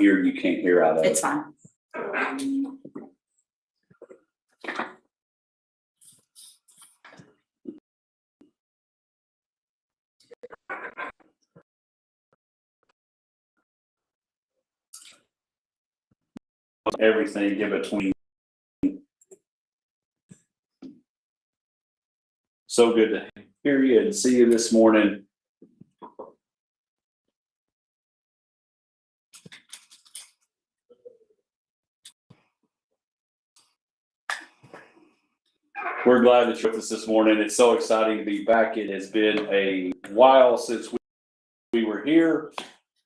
ear you can't hear out of. It's fine. Everything in between. So good to hear you and see you this morning. We're glad that you're with us this morning. It's so exciting to be back. It has been a while since we were here.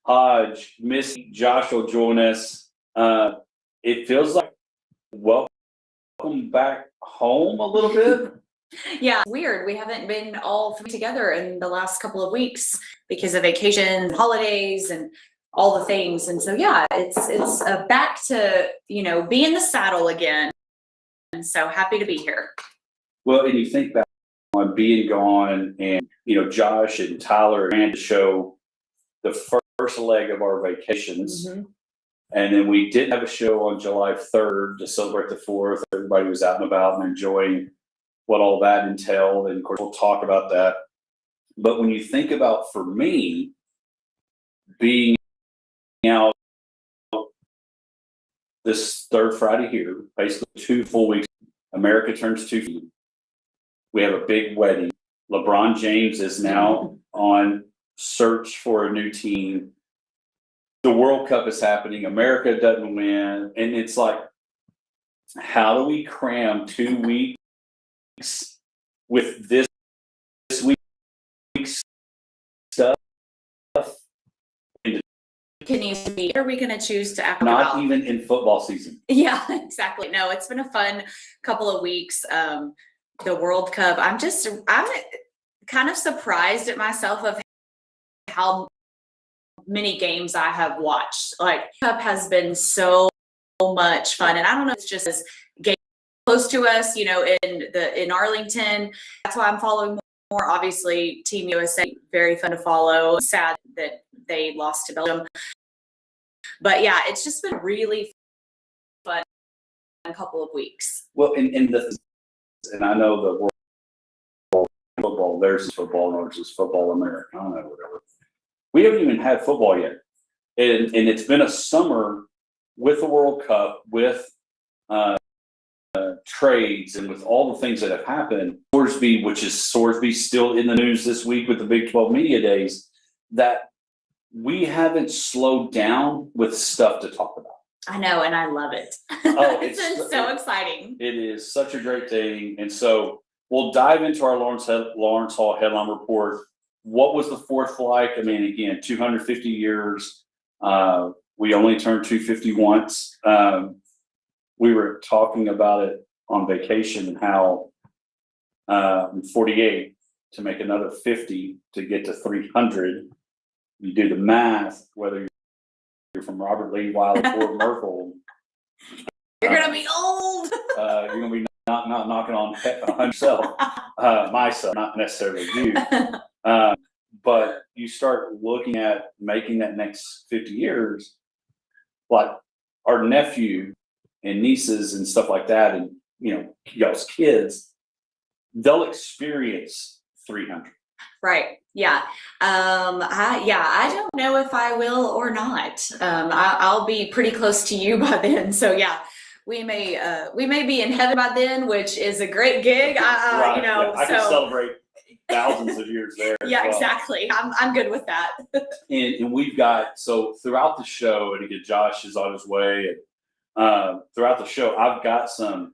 Hodge, Missy, Josh will join us. It feels like welcome back home a little bit. Yeah, weird. We haven't been all three together in the last couple of weeks because of vacation, holidays, and all the things. And so, yeah, it's back to, be in the saddle again. And so happy to be here. Well, and you think back on being gone and, Josh and Tyler ran to show the first leg of our vacations. Mm-hmm. And then we did have a show on July 3rd to celebrate the 4th. Everybody was out and about and enjoying what all that entailed. And of course, we'll talk about that. But when you think about, for me, being out this third Friday here, basically 2 full weeks, America turns 2. We have a big wedding. LeBron James is now on search for a new team. The World Cup is happening. America doesn't win. And it's like, how do we cram 2 weeks with this week's stuff? What are we going to choose to act Not about? even in football season. Yeah, exactly. No, it's been a fun couple of weeks. The World Cup, I'm kind of surprised at myself of how many games I have watched. Like, Cup has been so much fun, and I don't know if it's just this game close to us, in Arlington. That's why I'm following more. Obviously, Team USA, very fun to follow. Sad that they lost to Belgium, but yeah, it's just been really fun a couple of weeks. Well, and I know the world football, theirs is football, and ours is football America. I don't know, whatever. We haven't even had football yet. And it's been a summer with the World Cup, with trades, and with all the things that have happened. Sorsby's still in the news this week with the Big 12 Media Days, that we haven't slowed down with stuff to talk about. I know, and I love it. Oh, it's been so exciting. It is such a great thing. And so we'll dive into our Lawrence Hall headline report. What was the 4th like? I mean, again, 250 years. We only turned 250 once. We were talking about it on vacation, how I'm 48, to make another 50 to get to 300. You do the math, whether you're from Robert Lee, Wiley, or Merkel. You're going to be old. You're going to be not knocking on yourself. My son, not necessarily you. But you start looking at making that next 50 years, like our nephew and nieces and stuff like that, and y'all's kids, they'll experience 300. Right. Yeah. I don't know if I will or not. I'll be pretty close to you by then. So yeah, we may be in heaven by then, which is a great gig. Right. I can celebrate thousands of years there. Yeah, exactly. I'm good with that. and we've got, so throughout the show, and again, Josh is on his way. And throughout the show, I've got some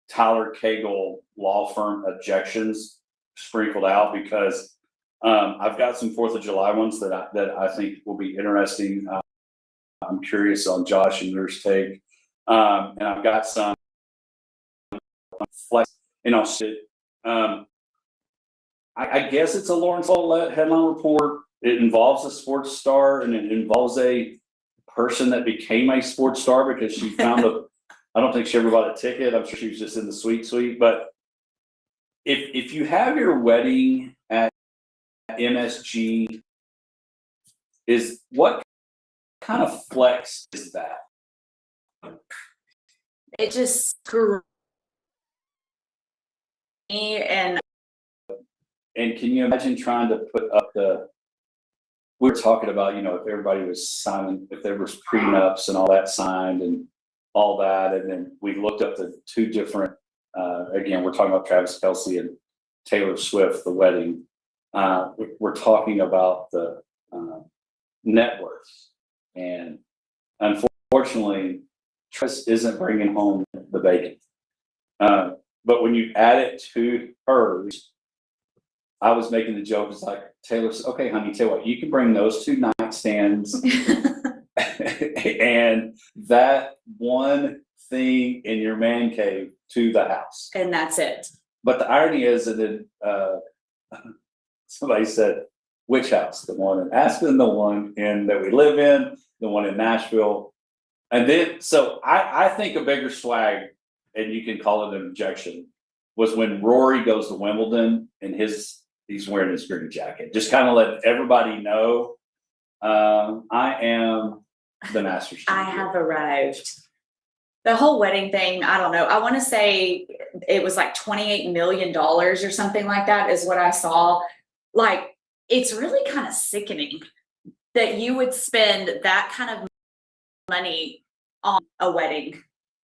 Tyler Cagle law firm objections sprinkled out, because I've got some 4th of July ones that I think will be interesting. I'm curious on Josh and yours take. And I've got some flex, I guess it's a Lawrence Hall headline report. It involves a sports star, and it involves a person that became a sports star because she found I don't think she ever bought a ticket. I'm sure she was just in the suite. But if you have your wedding at MSG, is what kind of flex is that? It just screwed me, and can you imagine trying to put up we were talking about, if everybody was signing, if there was prenups and all that signed and all that, and then we looked up the two different, again, we're talking about Travis Kelce and Taylor Swift, the wedding. We're talking about the net worth. And unfortunately, Travis isn't bringing home the bacon. But when you add it to hers, I was making the joke, it's like, Taylor said, okay, honey, tell you what, you can bring those two nightstands and that one thing in your man cave to the house. and that's it. But the irony is that somebody said, which house? The one in Aspen, the one that we live in, the one in Nashville. And then, so I think a bigger swag, and you can call it an objection, was when Rory goes to Wimbledon and he's wearing his green jacket. Just kind of let everybody know, I am the master. I have arrived. The whole wedding thing, I don't know. I want to say it was like $28 million or something like that is what I saw. Like, it's really kind of sickening that you would spend that kind of money on a wedding.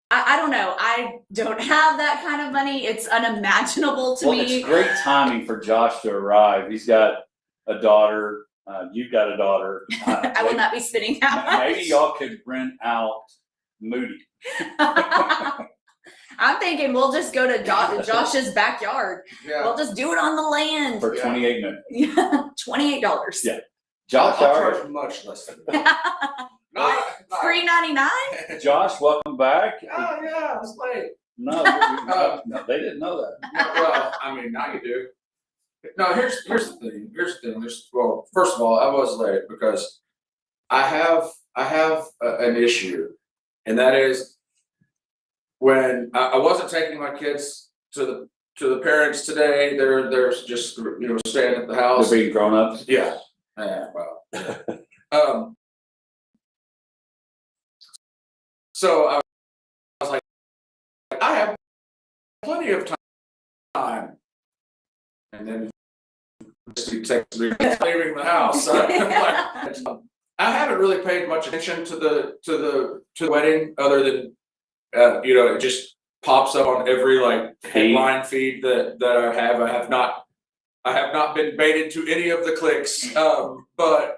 I don't know. I don't have that kind of money. It's unimaginable to me. It's great timing for Josh to arrive. He's got a daughter. You've got a daughter. I will not be spending that much. Maybe y'all could rent out Moody. I'm thinking we'll just go to Josh's backyard. Yeah. We'll just do it on the land. For 28 minutes. Yeah, $28. Yeah. I'll Josh, charge much less than that. Not, $3.99. Josh, welcome back. Oh yeah, I was late. No, no, they didn't know that. Well, I mean, now you do. No, here's the thing. Well, first of all, I was late because I have an issue, and that is when I wasn't taking my kids to the parents today. They're just staying at the house. They're being grown ups. Yeah. Well. Yeah. So I was like, I have plenty of time, and then he texts me leaving the house. I haven't really paid much attention to the wedding, other than it just pops up on every headline feed that I have. I have not been baited to any of the clicks, but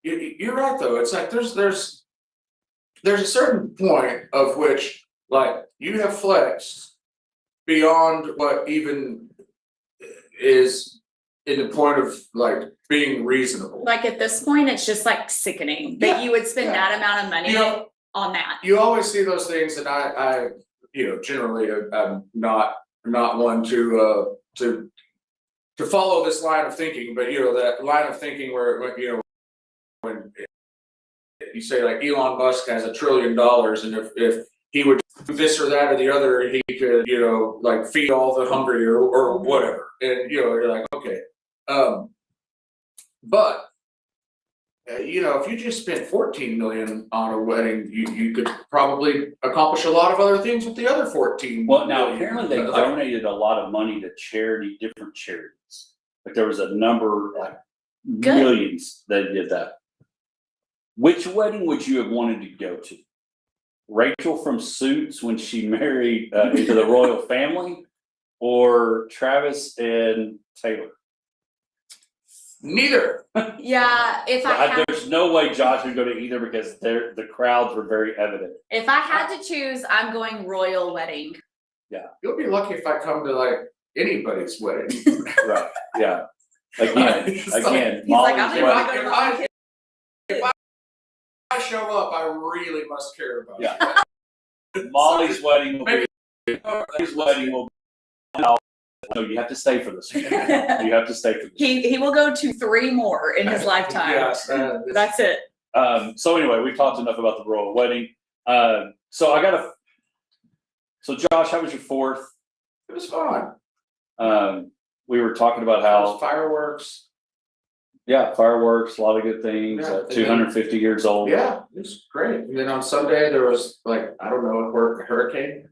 you're right though. It's like there's a certain point of which you have flexed beyond what even is in the point of being reasonable. Like at this point, it's just sickening that you would spend that amount of money on that. You always see those things, and I generally I'm not one to follow this line of thinking, but that line of thinking where when you say Elon Musk has $1 trillion, and if he would do this or that or the other, he could feed all the hungry or whatever, and you're like, okay, but if you just spent $14 million on a wedding, you could probably accomplish a lot of other things with the other 14. Well, now apparently they donated a lot of money to different charities. There was a number, millions that did that. Which wedding would you have wanted to go to? Rachel from Suits when she married into the royal family, or Travis and Taylor? Neither. Yeah, there's no way Josh would go to either because the crowds were very evident. If I had to choose, I'm going royal wedding. Yeah, you'll be lucky if I come to anybody's wedding. Right. Yeah. Again, He's Molly's I'm wedding. If I show up, I really must care about it. Yeah. Molly's wedding will be. His wedding will be. No, you have to stay for this. You have to stay for this. He will go to 3 more in his lifetime. Yes, that's it. So anyway, we've talked enough about the royal wedding. So Josh, how was your 4th? It was fun. We were talking about how fireworks. Yeah, fireworks, a lot of good things, Yeah, and then- 250 years old. Yeah, it's great. And then on Sunday, there was like, I don't know, a hurricane.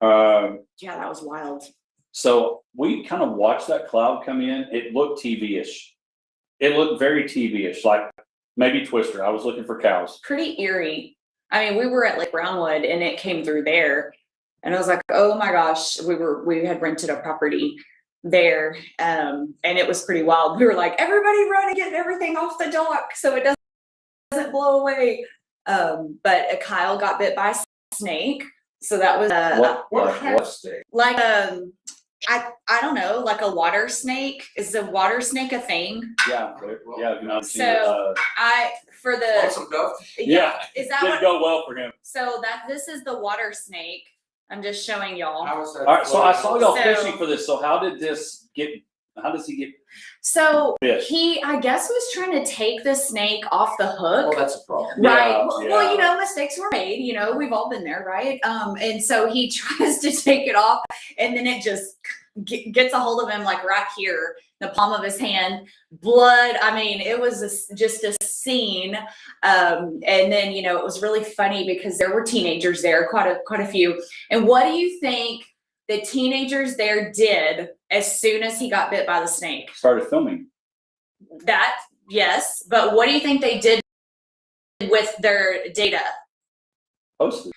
Yeah, that was wild. So we kind of watched that cloud come in. It looked TV-ish. It looked very TV-ish, like maybe Twister. I was looking for cows. Pretty eerie. I mean, we were at Lake Brownwood and it came through there. And I was like, oh my gosh, we had rented a property there. And it was pretty wild. We were like, everybody run and get everything off the dock so it doesn't blow away. But Kyle got bit by a snake. So that was What kind of steak? like I don't know, like a water snake. Is a water snake a thing? Yeah, yeah. You know, So for the Want some duff? Yeah. Is that didn't what? go well for him. So this is the water snake. I'm just showing y'all. How was that? All right, so I saw y'all So- fishing for this. So how does he get So bit? he, I guess, was trying to take the snake off the Well, hook. that's a problem. Right. Yeah, Well, yeah. you know, mistakes were made. You know, we've all been there, right? And so he tries to take it off, and then it just gets a hold of him, like right here, the palm of his hand. Blood. I mean, it was just a scene. And then, you know, it was really funny because there were teenagers there, quite a few. And what do you think the teenagers there did as soon as he got bit by the snake? Started filming? That, yes, but what do you think they did with their data? Posted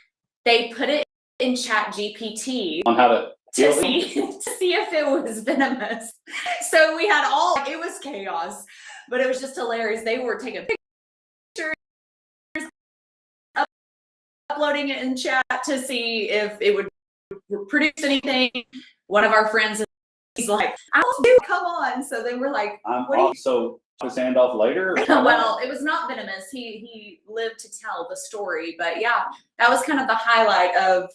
They put it in ChatGPT on how to to kill him? see if it was venomous. So we had it was chaos, but it was just hilarious. They were taking pictures, uploading it in chat to see if it would produce anything. One of our friends, he's like, "I don't do, come on." So they were like, I'm What do you- off. So his hand off later? or- well, it was not venomous. He lived to tell the story, but yeah, that was kind of the highlight of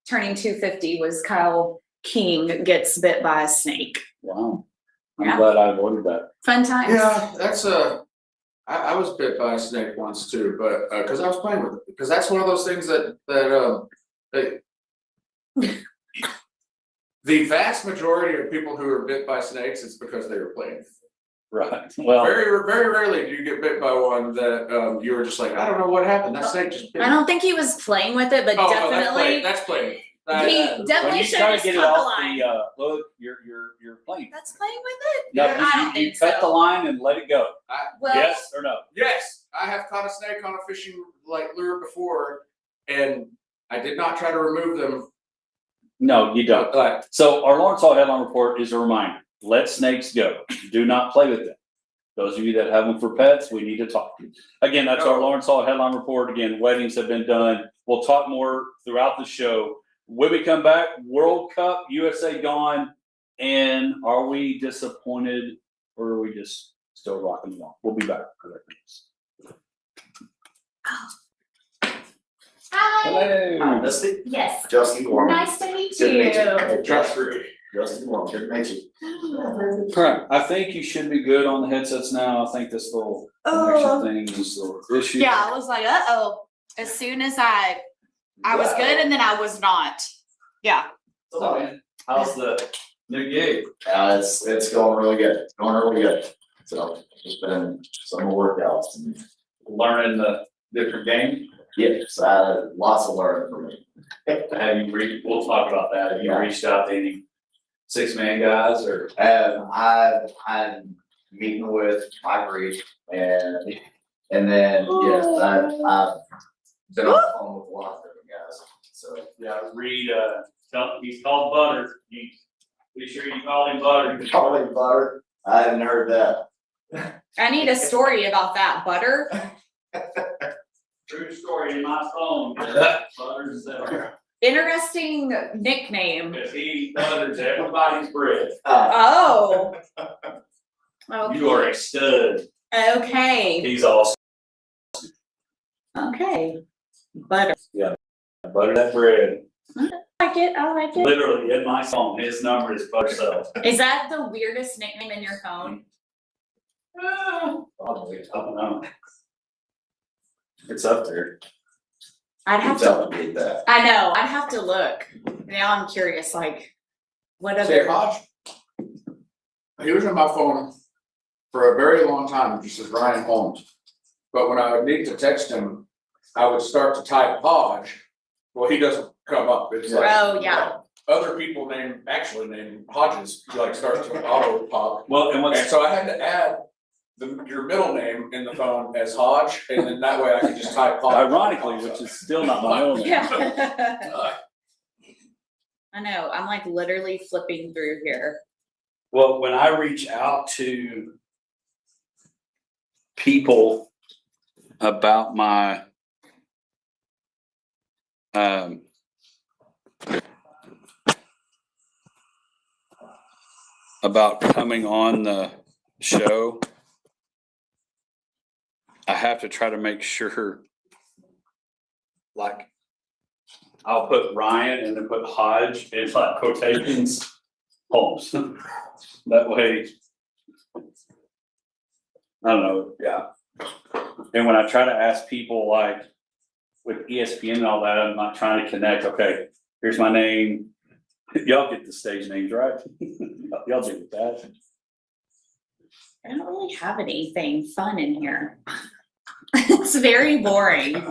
turning 250 was Kyle King gets bit by a snake. Wow. I'm Yeah. glad I avoided that. Fun times. Yeah, that's I was bit by a snake once too, but because I was playing with it, because that's one of those things that the vast majority of people who are bit by snakes, it's because they were playing. Right. Well, Very rarely do you get bit by one that you were just like, I don't know what happened. That snake just bit I me. don't think he was playing with it, but Oh, no, definitely that's playing. he when definitely you should try have to get it cut the off line. the look, you're playing. That's playing with it. No, Yeah, I don't you think cut so. the line and let it go. Well, Yes or no? Yes, I have caught a snake on a fishing lure before, and I did not try to remove them. No, you don't. But So our Lawrence Hall headline report is a reminder: let snakes go. Do not play with them. Those of you that have them for pets, we need to talk. Again, that's our Lawrence Hall headline report. Again, weddings have been done. We'll talk more throughout the show. When we come back, World Cup, USA gone, and are we disappointed or are we just still rocking along? We'll be back. hi. Hello. Misty, Yes. Justin Gorman. Nice to meet Good to meet you. you. Justin Gorman, good to meet you. Correct. I think you should be good on the headsets now. I think this little Oh. connection thing is a little issue. Yeah, I was like, uh-oh. As soon as I was good and then I was not. Yeah. So, man, how's the new gig? It's going really good, So it's been some workouts and Learning the different game? yes, lots of learning for me. Have you we'll talk about that. Have you Yeah. reached out to any 6-man guys or? I'm meeting with Mike Reed and then, yes, I've been on the phone with a lot of different guys, so. Yeah, Reed, he's called Butter. Be sure you call him Butter. Charlie Butter, I haven't heard that. I need a story about that. Butter. True story in my phone. Butter's there. Interesting nickname. Because he butters everybody's bread. Oh. Okay. You are a stud. Okay. He's awesome. Okay. Butter. Butter that bread. I like it. I like it. Literally in my phone, his number is Butter Self. Is that the weirdest nickname in your phone? Probably, I don't know. It's up there. I'd have Tell to. me that. I know. I'd have to look. Now I'm curious. Like, what say, other? Hodge, he was in my phone for a very long time, just as Ryan Holmes. But when I would need to text him, I would start to type Hodge. Well, he doesn't come up. It's like. Oh, yeah. Other people actually named Hodges, like starts to auto pop. Well, and And what's, so I had to add your middle name in the phone as Hodge, and then that way I could just type Hodge. ironically, which is still not my own name. Yeah. I know, I'm like literally flipping through here. Well, when I reach out to people about my, about coming on the show, I have to try to make sure, like, I'll put Ryan and then put Hodge in like quotations, Holmes. That way, I don't know, yeah. And when I try to ask people like with ESPN and all that, I'm not trying to connect, okay, here's my name. Y'all get the stage names, right? Y'all do with that. I don't really have anything fun in here. It's very boring.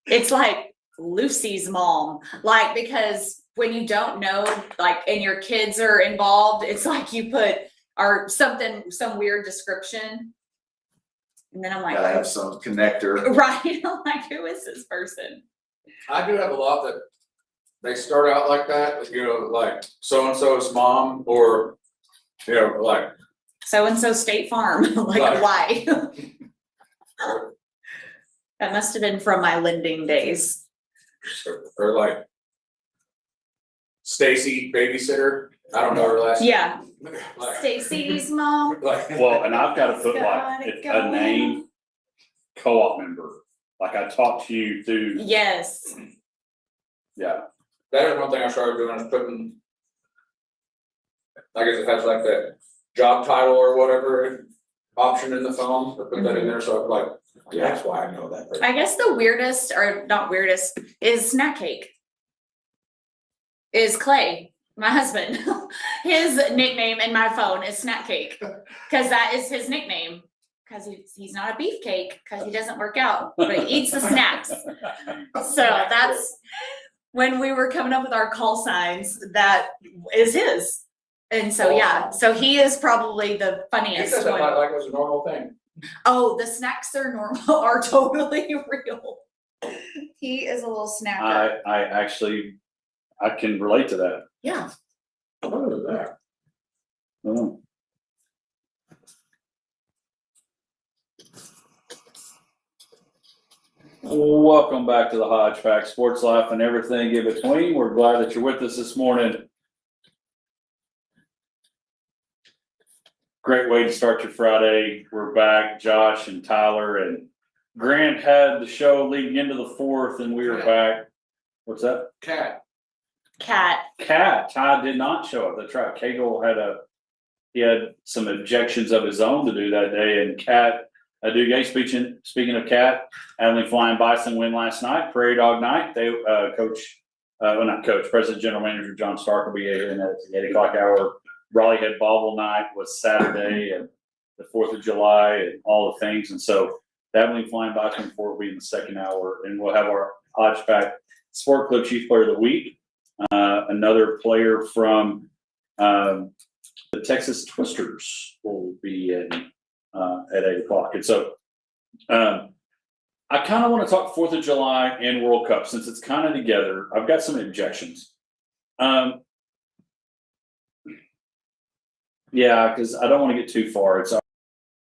It's like Lucy's mom, like, because when you don't know, like, and your kids are involved, it's like you put or something, some weird description. And then I'm like, Gotta have some connector. right? I'm like, who is this person? I do have a lot that they start out like that, you know, like so-and-so's mom, or, you know, like, So and so State Farm. Like, Right. why? That must have been from my lending days. or like Stacy babysitter, I don't know her last name. Yeah, Like- Stacy's mom. Like, Well, and I've got to put Got like it a name, co-op member. Like I talked to you through, Yes. yeah. that is one thing I started doing, is putting, I guess it has like that job title or whatever option in the phone, to put that in there, so I'm like, yeah, that's why I know that person. I guess the weirdest, or not weirdest, is snack cake. Is Clay, my husband. His nickname in my phone is snack cake, because that is his nickname. Because he's not a beefcake, because he doesn't work out, but he eats the snacks. So that's when we were coming up with our call signs, that is his. And so, yeah, so he is probably the He funniest said that one. like it was a normal thing. Oh, the snacks are normal, are totally real. He is a little snacker. I actually, I can relate to that. Yeah. What is that? Mm. Welcome back to the Hodgepodge Sports Life and everything in between. We're glad that you're with us this morning. Great way to start your Friday. We're back, Josh and Tyler, and Grant had the show leading into the fourth, and we were back. What's that? Cat. Cat. Ty did not show up. That's right. Cagle he had some objections of his own to do that day, and Cat, Duguay, speaking of Cat, Adelaide Flying Bison win last night, Prairie Dog Night. They, President General Manager John Stark will be in at the 8 o'clock hour. Raleigh had Bobble Night was Saturday, and the 4th of July and all the things. And so the Adelaide Flying Bison will be in the second hour, and we'll have our Hodgepodge Sport Club Chief Player of the Week. Another player from the Texas Twisters will be in at 8 o'clock. And so I kind of want to talk 4th of July and World Cup since it's kind of together. I've got some objections. Yeah, because I don't want to get too far. It's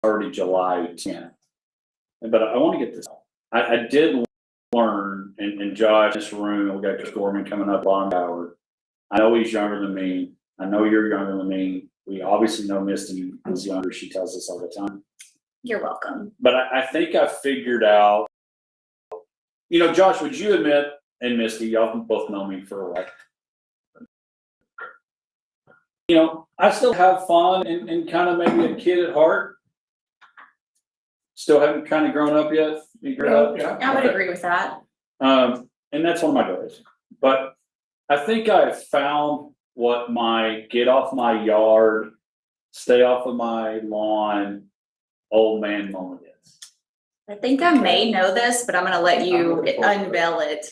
already July 10th. But I want to get this. I did learn, and Josh, in this room, we got Chris Gorman coming up on hour. I know he's younger than me. I know you're younger than me. We obviously know Misty is younger. She tells us all the time. You're welcome. But I think I figured out, Josh, would you admit, and Misty, y'all both know me for a while. I still have fun and kind of maybe a kid at heart. Still haven't kind of grown up yet. You grown up? Yeah. I would Okay. agree with that. And that's one of my goals. But I think I found what my get off my yard stay off of my lawn, old man moment is. I think I may know this, but I'm gonna let you unveil it.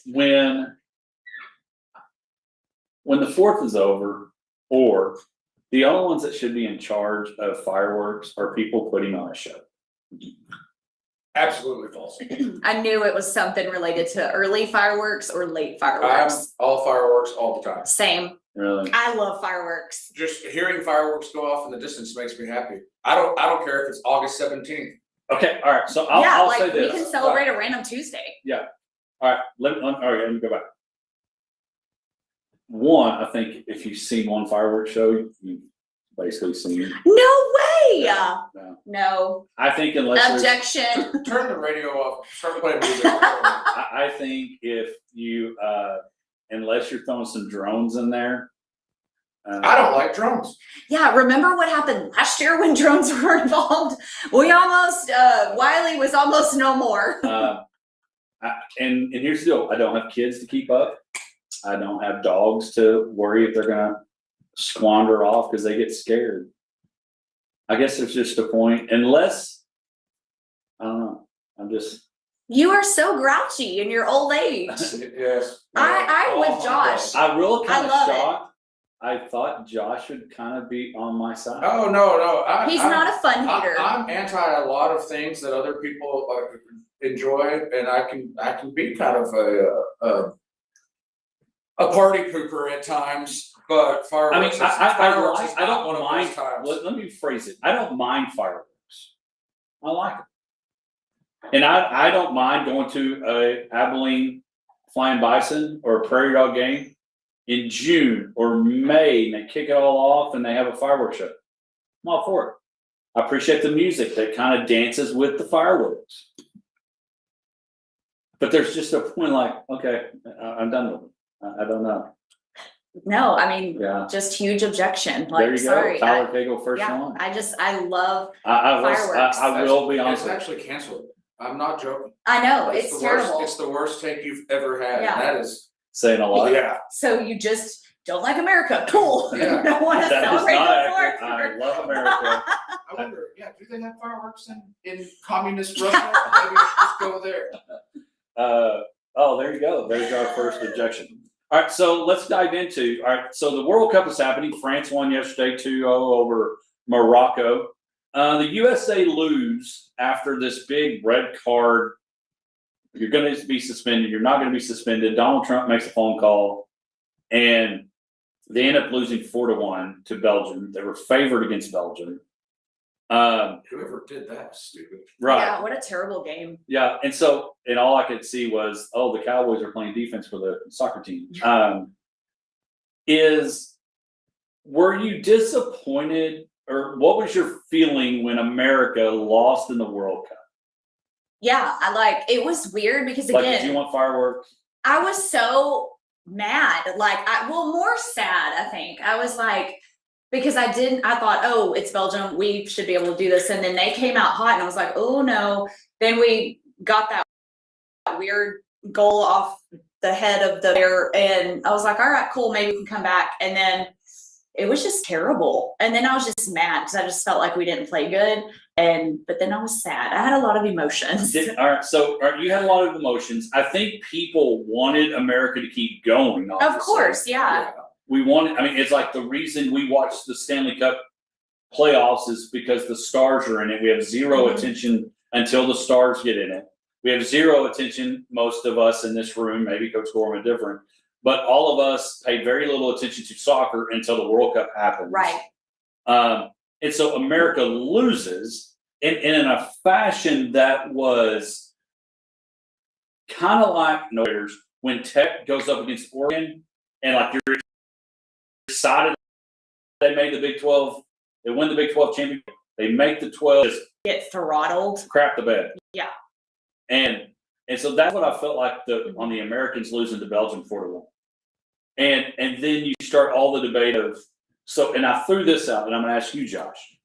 When the 4th is over, or the only ones that should be in charge of fireworks are people putting on a show. Absolutely false. I knew it was something related to early fireworks or late I'm fireworks. all fireworks all the time. Same. Really? I love fireworks. Just hearing fireworks go off in the distance makes me happy. I don't care if it's August 17th. Okay, all right. So Yeah, I'll like say we this. can celebrate a random Tuesday. All right, let me go back. One, I think if you've seen one fireworks show, you've basically seen. No way. No. No. I think unless there's, Objection. Turn the radio off, start playing music. I think if you unless you're throwing some drones in there. I don't like drones. Yeah, remember what happened last year when drones were involved? We almost, Wiley was almost no more. And here's the deal: I don't have kids to keep up. I don't have dogs to worry if they're gonna squander off because they get scared. I guess there's just a point, unless I don't know. I'm just. You are so grouchy in your old age. Yes. I'm with Josh. I really kind I of love it. shocked. I thought Josh would kind of be on my side. Oh, no. He's not a fun hater. I'm anti a lot of things that other people enjoy, and I can be kind of a party pooper at times. But I mean, fireworks, I don't one of mind. those times. Let me phrase it. I don't mind fireworks. I like them, and I don't mind going to a Abilene Flying Bison or a Prairie Dog game in June or May, and they kick it all off and they have a fireworks show. I'm all for it. I appreciate the music that kind of dances with the fireworks. But there's just a point like, okay, I'm done with it. I don't know. No, I mean, Yeah. just huge objection. There Like, you sorry. go. Tyler Cagle first Yeah, one. I love, I fireworks. will be It's honest. actually canceled. I'm not joking. I know, it's the terrible. Worst, it's the worst take you've ever had. Yeah. And that is. Saying a lot. Yeah. So you just don't like America. Cool. Yeah. You don't want to That is celebrate not the accurate. Fourth. I love America. I wonder, do they have fireworks in communist Russia? Maybe we should just go there. Oh, there you go. There's our first objection. All right, so let's dive into. All right, so the World Cup is happening. France won yesterday 2-0 over Morocco. The USA lose after this big red card. You're going to be suspended. You're not going to be suspended. Donald Trump makes a phone call, and they end up losing 4-1 to Belgium. They were favored against Belgium. Whoever did that was stupid. Right. Yeah, what a terrible game. Yeah, and all I could see was, the Cowboys are playing defense for the soccer team. Were you disappointed, or what was your feeling when America lost in the World Cup? Yeah, it was weird because Like, did you again, want fireworks? I was so mad. More sad, I think. I was like, because I thought, oh, it's Belgium, we should be able to do this. And then they came out hot and I was like, oh no. Then we got that weird goal off the head of the player and I was like, all right, cool, maybe we can come back. And then it was just terrible. And then I was just mad because I just felt like we didn't play good. But then I was sad. I had a lot of emotions. All right, you had a lot of emotions. I think people wanted America to keep going. Of obviously. course, yeah. We wanted, it's like the reason we watch the Stanley Cup playoffs is because the stars are in it. We have zero Mhm. attention until the stars get in it. We have zero attention, most of us in this room, maybe Coach Gorman different, but all of us paid very little attention to soccer until the World Cup happens. Right. And so America loses in a fashion that was kind of like when Tech goes up against Oregon and like you're excited they made the Big 12, they win the Big 12 championship, they make the 12, just Get throttled. crap the bed. Yeah. And so that's what I felt like on the Americans losing to Belgium 4-1. And then you start all the debate of and I threw this out and I'm gonna ask you, Josh.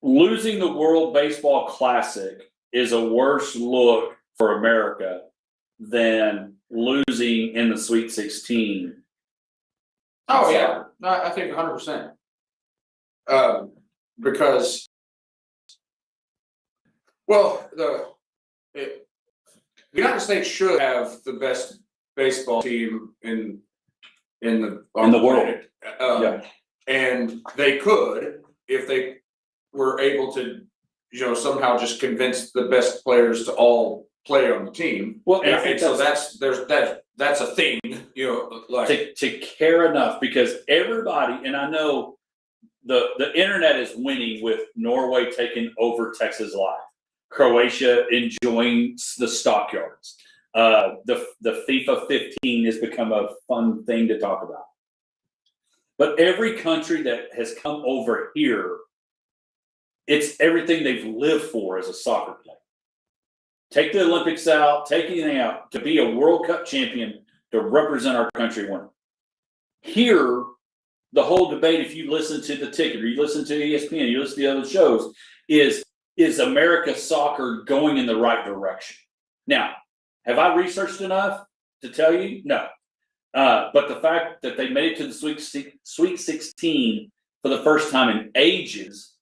Losing the World Baseball Classic is a worse look for America than losing in the Sweet 16. Oh yeah. no, I think 100%. Because, well, the United States should have the best baseball team in the world. Yeah. And they could, if they were able to, somehow just convince the best players to all play on the team. Well, and I And think so that's a thing, like. to care enough, because everybody, and I know the internet is winning with Norway taking over Texas Live, Croatia enjoying the stockyards. The FIFA 15 has become a fun thing to talk about. But every country that has come over here, it's everything they've lived for as a soccer player. Take the Olympics out, take anything out, to be a World Cup champion, to represent our country winning. Here, the whole debate, if you listen to the ticket, or you listen to ESPN, you listen to the other shows, is America soccer going in the right direction? Now, have I researched enough to tell you? No. But the fact that they made it to the Sweet 16 for the first time in ages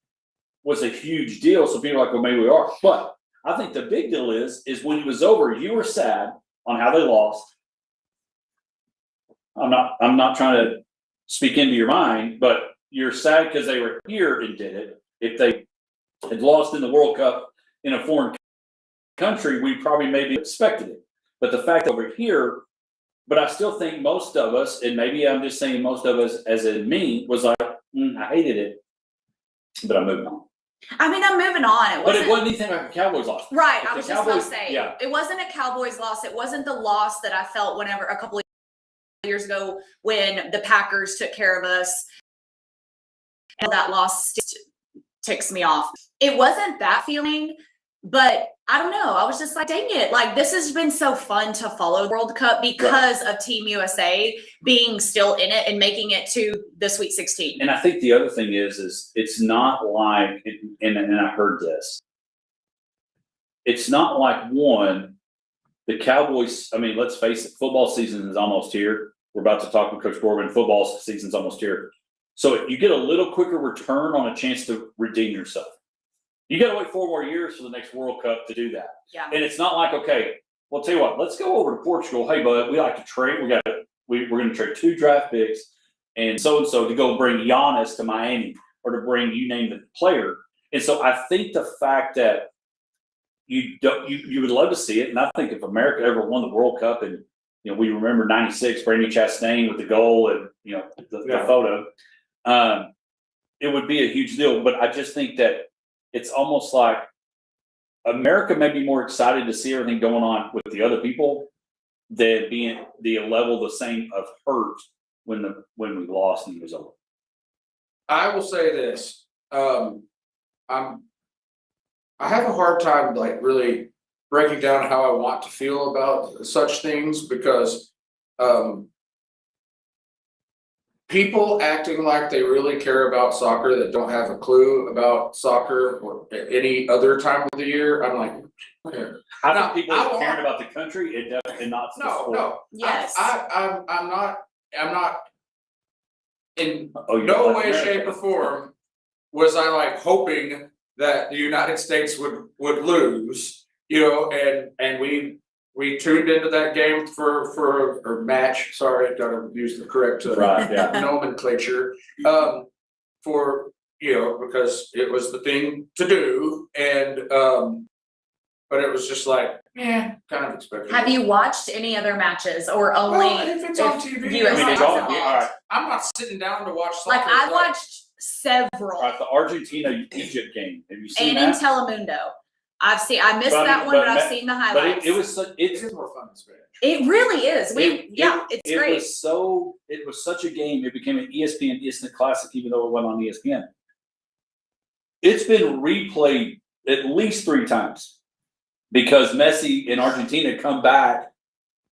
was a huge deal. So people are like, well, maybe we are. But I think the big deal is when it was over, you were sad on how they lost. I'm not trying to speak into your mind, but you're sad because they were here and did it. If they had lost in the World Cup in a foreign country, we probably maybe expected it. But the fact over here, but I still think most of us, and maybe I'm just saying most of us as in me, was like, I hated it, but I'm moving on. I mean, I'm moving on. But it wasn't anything like a Cowboys loss. Right. If I the was just going to Cowboys- say, yeah. it wasn't a Cowboys loss. It wasn't the loss that I felt whenever a couple of years ago when the Packers took care of us. And that loss just ticks me off. It wasn't that feeling, but I don't know. I was just like, dang it. Like, this has been so fun to follow the World Cup because of Team USA being still in it and making it to the Sweet 16. And I think the other thing is it's not like, and I heard this, it's not like the Cowboys, I mean, let's face it, football season is almost here. We're about to talk with Coach Corbin. Football season's almost here. So you get a little quicker return on a chance to redeem yourself. You got to wait 4 more years for the next World Cup to do that. Yeah. And it's not like, okay, well, tell you what, let's go over to Portugal. Hey, bud, we like to trade. We're going to trade 2 draft picks and so to go bring Giannis to Miami, or to bring, you name the player. And so I think the fact that you would love to see it. And I think if America ever won the World Cup, and we remember '96, Brandon Chastain with the goal and the photo, it would be a huge deal. But I just think that it's almost like America may be more excited to see everything going on with the other people than being the level the same of hurt when we lost and it was over. I will say this, I have a hard time like really breaking down how I want to feel about such things, because people acting like they really care about soccer that don't have a clue about soccer or any other time of the year, I'm like, okay. I Now, think people I are want- caring about the country and definitely not the sport. No. Yes. I'm not in Oh, you're no like way, America. shape, or form was I like hoping that the United States would lose, and we tuned into that game or match, sorry, gotta use the correct Right, yeah. nomenclature, because it was the thing to do, and but it was just like, kind of expected. Have you watched any other matches, or only Well, if it's on TV, USA I mean, it's all, involved? all right. I'm not sitting down to watch soccer. Like, I watched several, All right, the Argentina-Egypt game. Have you seen and in that? Telemundo. I missed But- that one, but but I've ma- seen the But highlights. it was It's more fun in Spanish. It really is. It's it great. It was such a game. It became an ESPN Instant Classic, even though it wasn't on ESPN. It's been replayed at least 3 times because Messi in Argentina come back,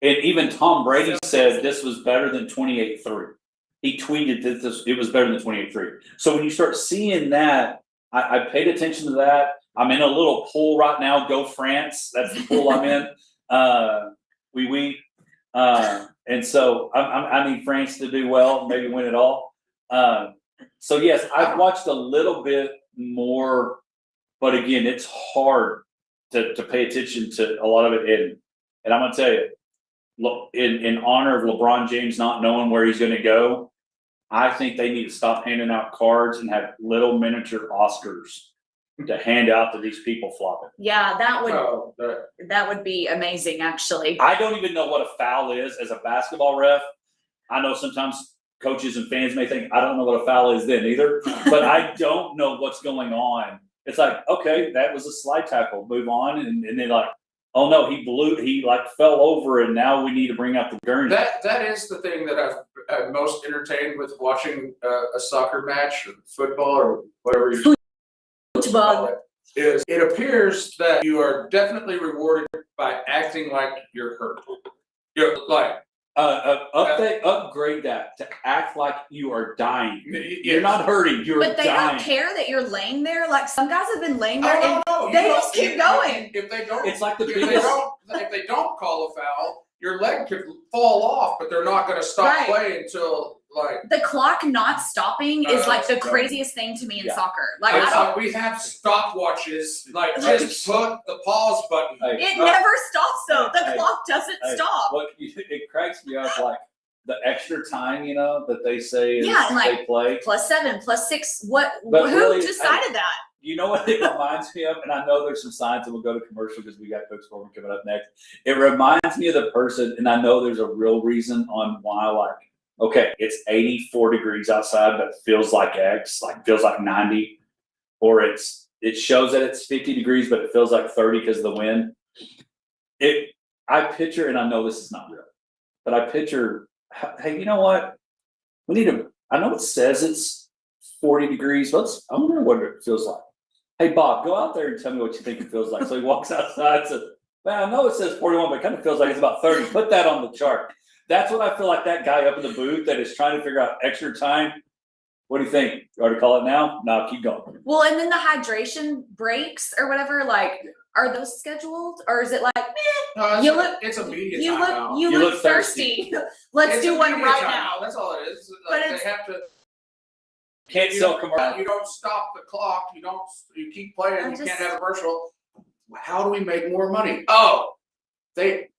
and even Tom Brady said this was better than 28-3. He tweeted that it was better than 28-3. So when you start seeing that, I paid attention to that. I'm in a little pool right now. Go France! That's the pool I'm in. And so I need France to do well, maybe win it all. So yes, I've watched a little bit more, but again, it's hard to pay attention to a lot of it. And I'm gonna tell you, look, in honor of LeBron James not knowing where he's gonna go, I think they need to stop handing out cards and have little miniature Oscars to hand out to these people flopping. Yeah, Oh, that would be amazing, actually. I don't even know what a foul is as a basketball ref. I know sometimes coaches and fans may think I don't know what a foul is then either, but I don't know what's going on. It's like, okay, that was a slide tackle, move on, and then like, oh no, he like fell over, and now we need to bring out the gurney. that is the thing that I'm most entertained with watching a soccer match or football or whatever you call it, is it appears that you are definitely rewarded by acting like you're hurt. You're like, upgrade that to act like you are dying. You're not hurting, you're But they dying. don't care that you're laying there. Like some guys have been laying there and no, they just keep going. If they don't, It's like the if biggest. they don't call a foul, your leg could fall off, but they're not going to stop Right. playing until like. The clock not stopping is like the Yeah. craziest thing to me in Yeah. soccer. Like I don't. We have stopwatches. Like just put the pause button. Hey, It never stops though. The Hey, clock doesn't hey, stop. it cracks me up, like the extra time, that they say is Yeah, and like, they play. +7, +6. What? But Who really, decided that? You know what it reminds me of? And I know there's some signs, and we'll go to commercial because we got Coach Corbin coming up next. It reminds me of the person, and I know there's a real reason on why, like, okay, it's 84 degrees outside, but it feels like X, like feels like 90. Or it shows that it's 50 degrees, but it feels like 30 because of the wind. I picture, and I know this is not real, but I picture, hey, you know what? I know it says it's 40 degrees. I wonder what it feels like. Hey, Bob, go out there and tell me what you think it feels like. So he walks outside and says, man, I know it says 41, but it kind of feels like it's about 30. Put that on the chart. That's what I feel like that guy up in the booth that is trying to figure out extra time. What do you think? You already call it now? No, keep going. Well, and then the hydration breaks or whatever, like, are those scheduled? Or is it like, No, You look- it's a media you timeout. you You look look thirsty. Let's It's do a one media right timeout. now. That's all it is. But Like, it's- they have to. Can't sell commercial. You don't stop the clock. You keep playing. I You just- can't have a commercial. How do we make more money? Oh, they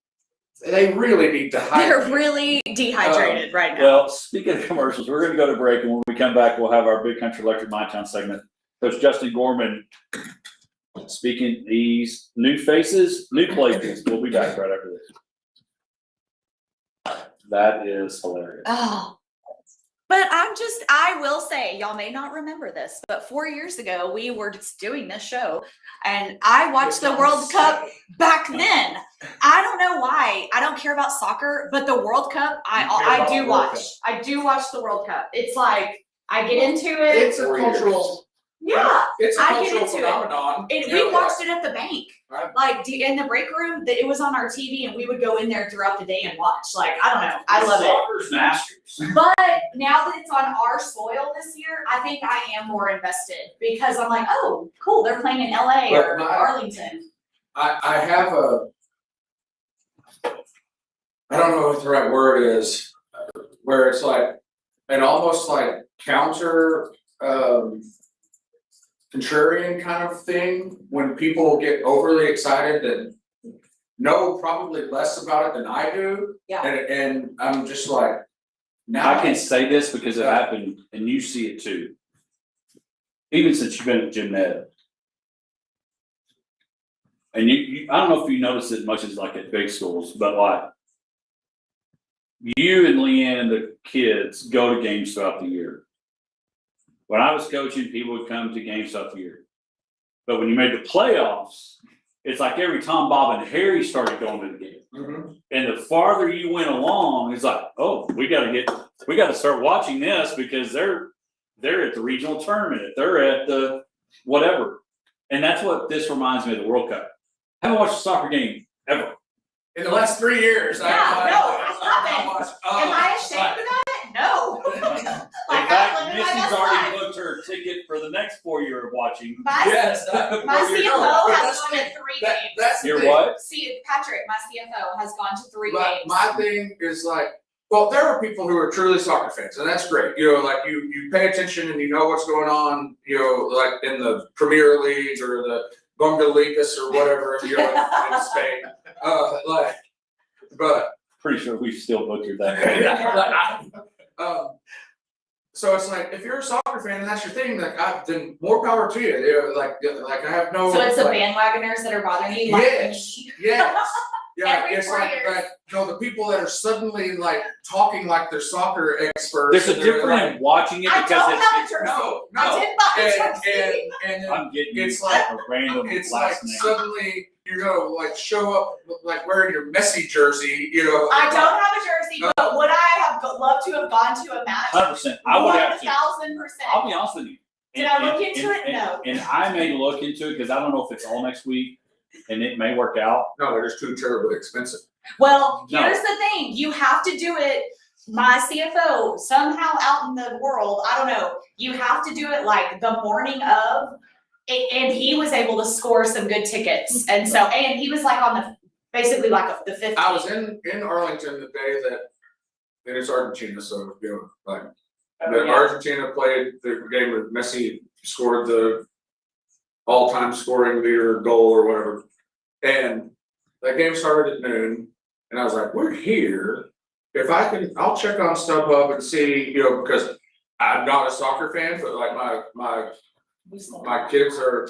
really need to hire. They're really dehydrated right now. Well, speaking of commercials, we're going to go to break, and when we come back, we'll have our Big Country Electric My Town segment. Coach Justin Gorman speaking these new faces, new places. We'll be back right after this. That is hilarious. Oh. But I will say, y'all may not remember this, but 4 years ago, we were just doing this show and I watched the World Cup back then. I don't know why. I don't care about soccer, but the World Cup, I do watch. I do watch the World Cup. It's like, I get into it. It's a cultural. Yeah. It's a I get cultural into it. phenomenon. We watched it at the bank. Right. Like in the break room, it was on our TV and we would go in there throughout the day and watch. Like, I don't know. I love it. Soccer's masters. But now that it's on our soil this year, I think I am more invested because I'm like, oh, cool, they're playing in LA But or Arlington. I have I don't know what the right word is, where it's like an almost like counter, contrarian kind of thing when people get overly excited and know probably less about it than I do. Yeah. And I'm just like, now I can say this because it happened, and you see it too. Even since you've been at Gym Med. And you I don't know if you notice it much as like at big schools, but like you and Leanne and the kids go to games throughout the year. When I was coaching, people would come to games throughout the year. But when you made the playoffs, it's like every Tom, Bob, and Harry started going to the game. Mhm. And the farther you went along, it's like, oh, we got to start watching this because they're at the regional tournament, they're at the whatever. And that's what this reminds me of the World Cup. I haven't watched a soccer game ever. In the last 3 years, Yeah, no, I haven't. Am I ashamed of that? No. In Like, fact, I'm living my Missy's best already life. booked her ticket for the next 4 year of watching. Yes. My CFO has gone to 3 That- games. that's the Your thing. what? See, Patrick, my CFO has gone to 3 But games. my thing is like, Well, there are people who are truly soccer fans, and that's great. You know, like you pay attention and you know what's going on, you know, like in the Premier League or the Bundesliga or whatever, you know, in Spain. But Pretty sure we've still butchered that. so it's like if you're a soccer fan and that's your thing, like then more power to you. You know, like I have no. So it's the like, bandwagoners that are bothering you, like Yes. me. Yes. Yeah, Every it's 4 like, years. you know, the people that are suddenly like talking like they're soccer experts. There's a and they're difference like, in watching it I because don't have a it's, jersey. No, I no. did buy a jersey. And then I'm getting It's like- a random it's like last name. suddenly you're gonna like show up like wearing your Messi jersey, you know. I don't have a jersey, but would I have loved to have gone to a match? 100%. I would have to. 1000%. I'll be honest with you. Did I look into it? No. And I may look into it because I don't know if it's all next week, and it may work out. No, they're just too terribly expensive. Well, No. here's the thing, you have to do it, my CFO, somehow out in the world, I don't know, you have to do it like the morning of, and he was able to score some good tickets, and so, and he was like on the, basically like the 15th. I was in Arlington the day that, and it's Argentina, so you know, like Oh, yeah. Argentina played the game where Messi scored the all-time scoring leader goal or whatever, and that game started at noon, and I was like, we're here. If I can, I'll check on StubHub and see, you know, because I'm not a soccer fan, but like my kids are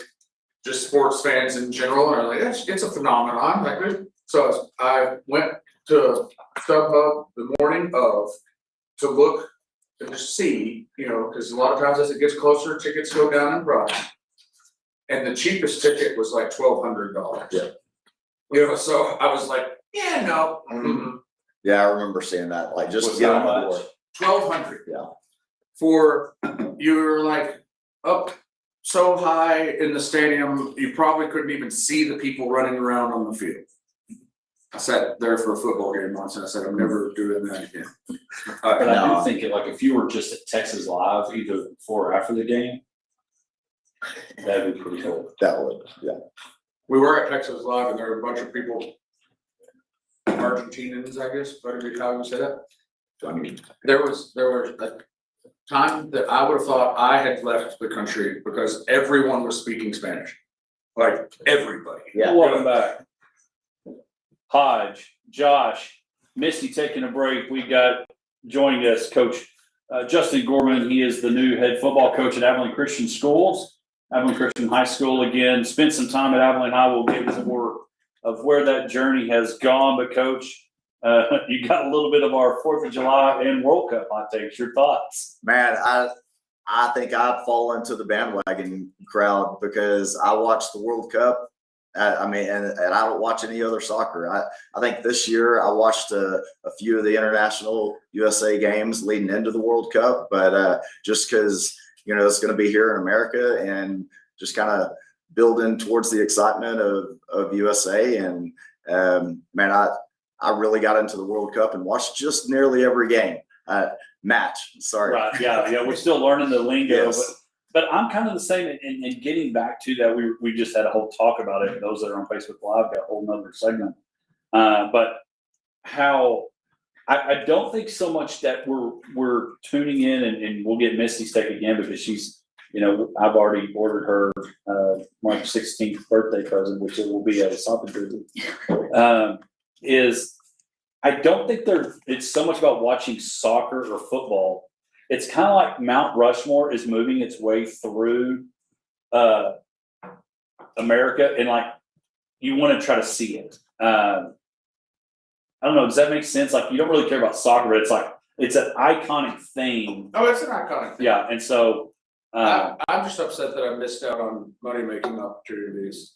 just sports fans in general, and are like, it's a phenomenon. Like, so I went to StubHub the morning of to look and to see, you know, because a lot of times as it gets closer, tickets go down in price. And the cheapest ticket was like $1,200. Yeah. You know, so I was like, yeah, no. Yeah, I remember seeing that, like just Was get that on the much? board. $1,200. Yeah. For you're like up so high in the stadium, you probably couldn't even see the people running around on the field. I sat there for a football game once and I said, I'm never doing that again. But I No. do think it, like, if you were just at Texas Live, either before or after the game, that'd be pretty cool. That would, yeah. We were at Texas Live and there were a bunch of people, Argentinians, I guess, whatever how you say that. I mean, There was a time that I would have thought I had left the country because everyone was speaking Spanish. Like everybody. yeah. Welcome back. Hodge, Josh, Misty taking a break. We got joining us Coach Justin Gorman. He is the new head football coach at Abilene Christian Schools, Abilene Christian High School. Again, spent some time at Abilene High. We'll give a tour of where that journey has gone. But Coach, you got a little bit of our 4th of July and World Cup hot takes. Your thoughts? Man, I think I'd fall into the bandwagon crowd because I watched the World Cup. I mean, and I don't watch any other soccer. I think this year I watched a few of the international USA games leading into the World Cup, but just because, you know, it's going to be here in America and just kind of building towards the excitement of USA. And man, I really got into the World Cup and watched just nearly every game. Match, sorry. Right. Yeah. We're still learning the lingo, Yes. but I'm kind of the same. And getting back to that, we just had a whole talk about it. Those that are on Facebook Live got a whole nother segment. But how I don't think so much that we're tuning in and we'll get Misty's take again because she's, you know, I've already ordered her March 16th birthday present, which it will be a soccer jersey. I don't think it's so much about watching soccer or football. It's kind of like Mount Rushmore is moving its way through America, and like you want to try to see it. I don't know. Does that make sense? Like you don't really care about soccer, but it's an iconic thing. Oh, it's an iconic thing. Yeah, and so I'm just upset that I missed out on money-making opportunities.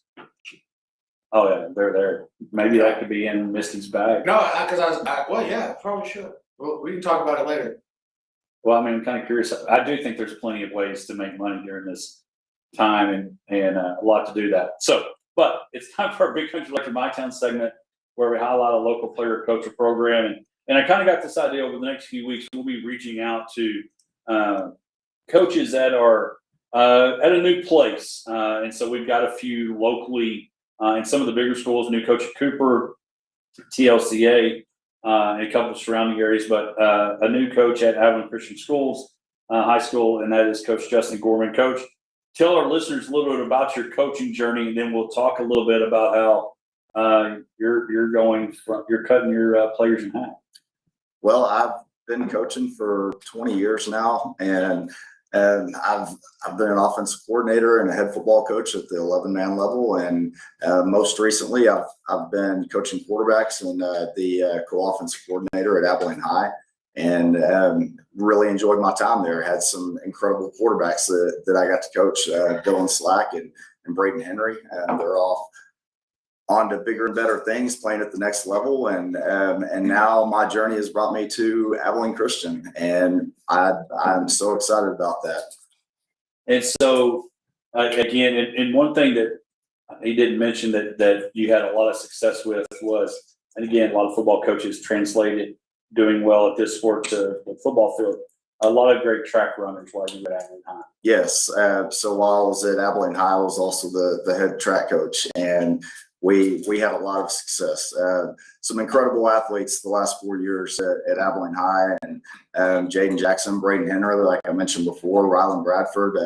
oh yeah, they're there. Maybe that could be in Misty's bag. No, because well, yeah, probably should. Well, we can talk about it later. Well, I mean, I'm kind of curious. I do think there's plenty of ways to make money during this time and a lot to do that. So, but it's time for our Big Country Electric My Town segment where we highlight a local player, coach, or program. And I kind of got this idea over the next few weeks. We'll be reaching out to coaches that are at a new place. And so we've got a few locally in some of the bigger schools, new coach at Cooper, TLCA. and a couple of surrounding areas, but a new coach at Abilene Christian Schools High School, and that is Coach Justin Gorman. Coach, tell our listeners a little bit about your coaching journey, and then we'll talk a little bit about how you're cutting your players in half. Well, I've been coaching for 20 years now, and I've been an offensive coordinator and a head football coach at the 11-man level, and most recently I've been coaching quarterbacks and the co-offensive coordinator at Abilene High, and really enjoyed my time there. Had some incredible quarterbacks that I got to coach, Dylan Slack and Braden Henry. They're all on to bigger and better things, playing at the next level, and now my journey has brought me to Abilene Christian, and I'm so excited about that. And so, again, and one thing that he didn't mention that you had a lot of success with was, and again, a lot of football coaches translated doing well at this sport to the football field. A lot of great track runners while you were at Abilene High. Yes, so while I was at Abilene High, I was also the head track coach, and we had a lot of success. Some incredible athletes the last 4 years at Abilene High, and Jaden Jackson, Braden Henry, like I mentioned before, Rylan Bradford,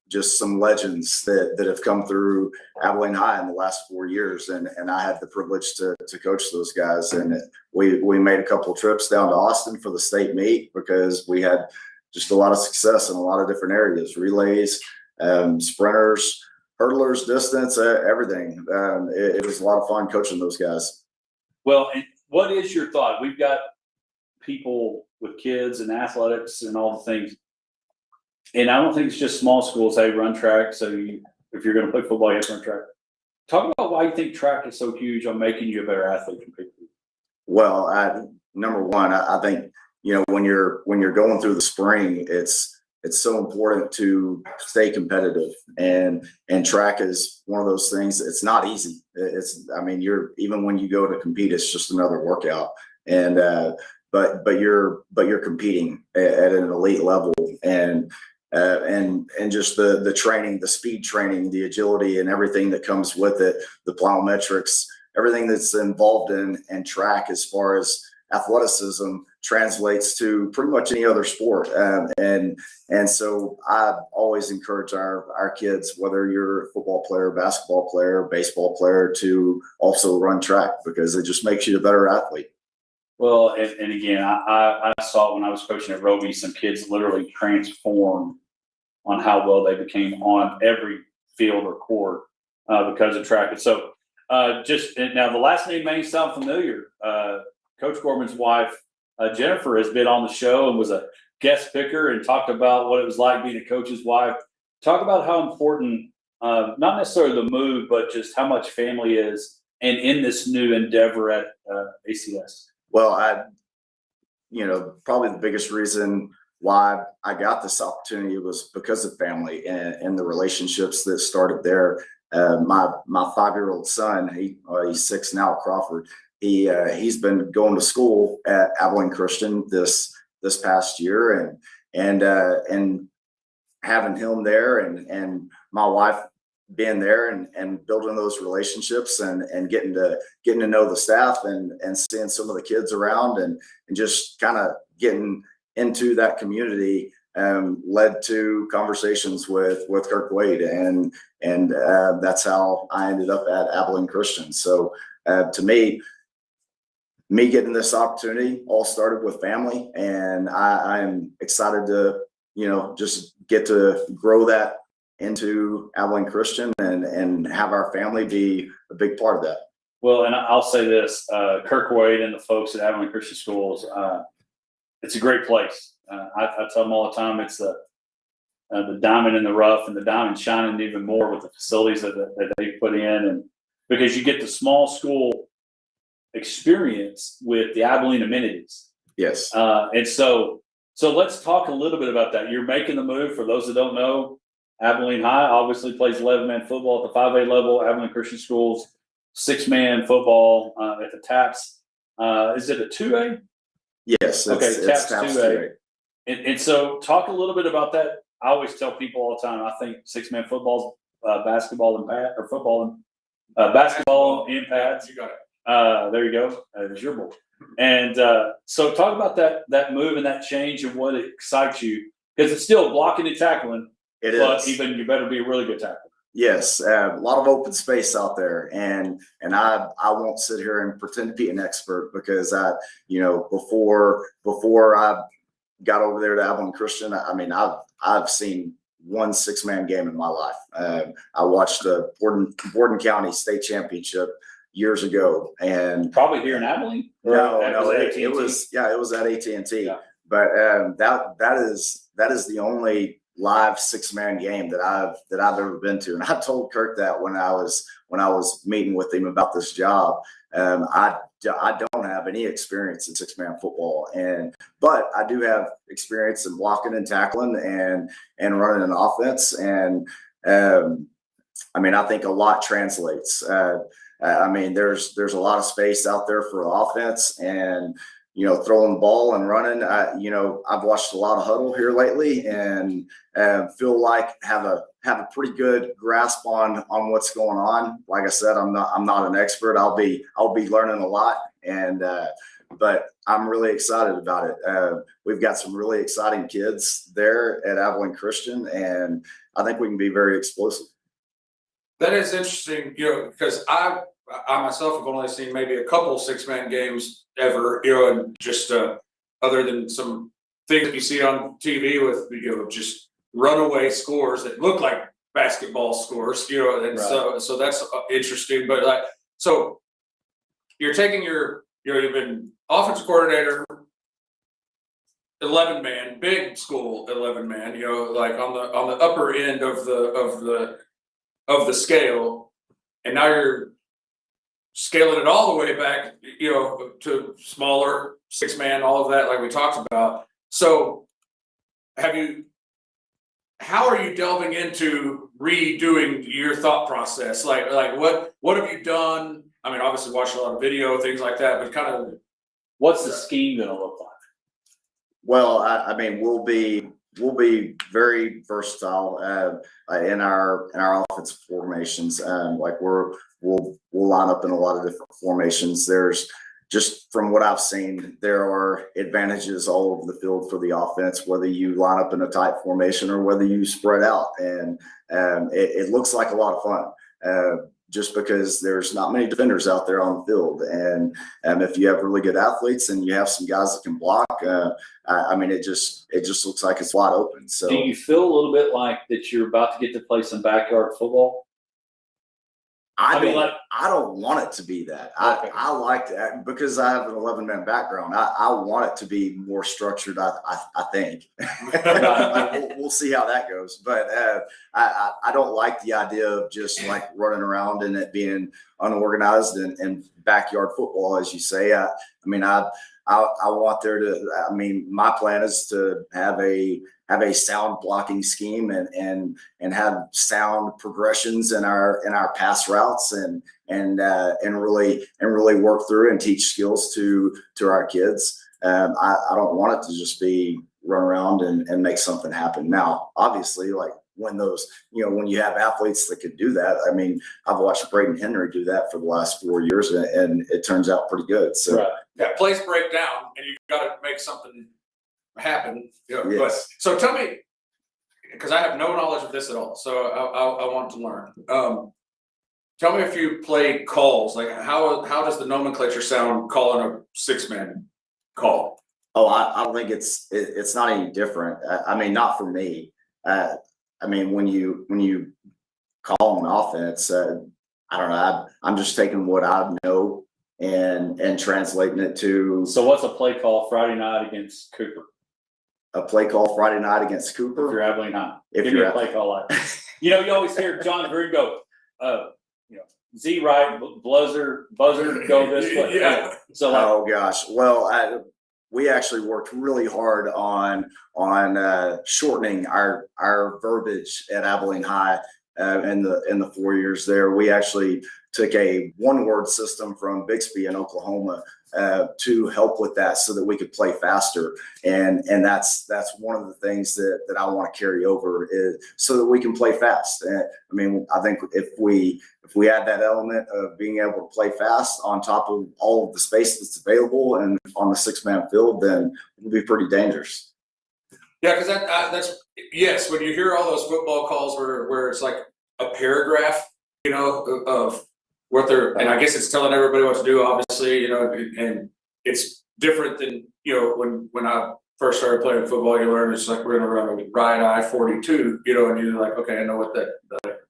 just some legends that have come through Abilene High in the last 4 years, and I had the privilege to coach those guys. And we made a couple of trips down to Austin for the state meet because we had just a lot of success in a lot of different areas: relays, sprinters, hurdlers, distance, everything. It was a lot of fun coaching those guys. Well, and what is your thought? We've got people with kids and athletics and all the things. And I don't think it's just small schools. Hey, run track. So if you're going to play football, you have to run track. Talk about why you think track is so huge on making you a better athlete from people. Well, number one, I think, when you're going through the spring, it's so important to stay competitive, and track is one of those things. It's not easy. Even when you go to compete, it's just another workout. And but you're competing at an elite level, and just the training, the speed training, the agility, and everything that comes with it, the plyometrics, everything that's involved in track as far as athleticism translates to pretty much any other sport. And so I always encourage our kids, whether you're a football player, basketball player, baseball player, to also run track, because it just makes you a better athlete. Well, and again, I saw it when I was coaching at Roby, some kids literally transformed on how well they became on every field or court because of track. And so now the last name may sound familiar. Coach Gorman's wife, Jennifer, has been on the show and was a guest picker and talked about what it was like being a coach's wife. Talk about how important, not necessarily the move, but just how much family is and in this new endeavor at ACS. Well, probably the biggest reason why I got this opportunity was because of family and the relationships that started there. My 5-year-old son, he's 6 now, Crawford. He's been going to school at Abilene Christian this past year, and having him there, and my wife being there, and building those relationships, and getting to know the staff, and seeing some of the kids around, and just kind of getting into that community led to conversations with Kirk Wade, and that's how I ended up at Abilene Christian. So to me getting this opportunity all started with family, and I'm excited to just get to grow that into Abilene Christian, and have our family be a big part of that. Well, and I'll say this, Kirk Wade and the folks at Abilene Christian Schools, it's a great place. I tell them all the time, it's the diamond in the rough, and the diamond shining even more with the facilities that they put in, and because you get the small school experience with the Abilene amenities. Yes. And so let's talk a little bit about that. You're making the move. For those that don't know, Abilene High obviously plays 11-man football at the 5A level. Abilene Christian Schools, 6-man football at the TAPS. Is it a 2A? Yes. Okay, TAPS 2A. And so talk a little bit about that. I always tell people all the time, I think 6-man football is basketball and pad, or football and basketball and pads. You got it. There you go. There's your boy. And so talk about that move and that change and what excites you, because it's still blocking and tackling. But even you better be a really good tackler. Yes, a lot of open space out there, and I won't sit here and pretend to be an expert, because before I got over there to Abilene Christian, I mean I've seen one 6-man game in my life. I watched the Borden County State Championship years ago, and probably here in Abilene. No, it was at AT&T. Yeah. But that is the only live 6-man game that I've ever been to. And I told Kirk that when I was meeting with him about this job. I don't have any experience in 6-man football, but I do have experience in blocking and tackling and running an offense. And I mean, I think a lot translates. I mean, there's a lot of space out there for offense, and throwing the ball and running. I've watched a lot of huddle here lately, and feel like have a pretty good grasp on what's going on. Like I said, I'm not an expert. I'll be learning a lot, but I'm really excited about it. We've got some really exciting kids there at Abilene Christian, and I think we can be very explosive. That is interesting, because I myself have only seen maybe a couple 6-man games ever, and just other than some things that you see on TV with just runaway scores that look like basketball scores, and right. so that's interesting. But so you're taking you've been offensive coordinator, 11-man, big school 11-man, like on the upper end of the scale, and now you're scaling it all the way back, to smaller 6-man, all of that, like we talked about. So how are you delving into redoing your thought process? Like what have you done? I mean, obviously watched a lot of video, things like that, but kind of what's the scheme going to look like? Well, I mean, we'll be very versatile in our offensive formations. Like we'll line up in a lot of different formations. There's, just from what I've seen, there are advantages all over the field for the offense, whether you line up in a tight formation or whether you spread out. And it looks like a lot of fun, just because there's not many defenders out there on the field. And if you have really good athletes and you have some guys that can block, I mean, it just looks like it's wide open. So do you feel a little bit like that you're about to get to play some backyard football? I don't want it to be that. Okay. I like that because I have an 11-man background. I want it to be more structured. I think we'll see how that goes. But I don't like the idea of just like running around and it being unorganized and backyard football, as you say. I mean, I want there to. I mean, my plan is to have a sound blocking scheme and have sound progressions in our pass routes and really work through and teach skills to our kids. I don't want it to just be run around and make something happen. Now, obviously, like when when you have athletes that could do that, I mean, I've watched Braden Henry do that for the last 4 years, and it turns out pretty good. So right. Yeah, plays break down, and you've got to make something happen. Yes. But so tell me, because I have no knowledge of this at all, so I want to learn. Tell me a few play calls. Like how does the nomenclature sound calling a 6-man call? Oh, I don't think it's not any different. I mean, not for me. I mean, when you call an offense, I don't know. I'm just taking what I know and translating it to. So what's a play call Friday night against Cooper? A play call Friday night against Cooper. If you're Abilene High, If give me you're a play call like that. You always hear John Green go, Z right, buzzer, go this way. Yeah. So Oh gosh. Well, we actually worked really hard on shortening our verbiage at Abilene High in the 4 years there. We actually took a one-word system from Bixby in Oklahoma to help with that so that we could play faster. And that's one of the things that I want to carry over is so that we can play fast. And I mean, I think if we add that element of being able to play fast on top of all of the space that's available and on the 6-man field, then it'll be pretty dangerous. Yeah, because that's yes. When you hear all those football calls where it's like a paragraph, you know, of what they're, and I guess it's telling everybody what to do, obviously, you know, and it's different than, you know, when I first started playing football, you learn it's like we're gonna run a right I-42, you know, and you're like, okay, I know what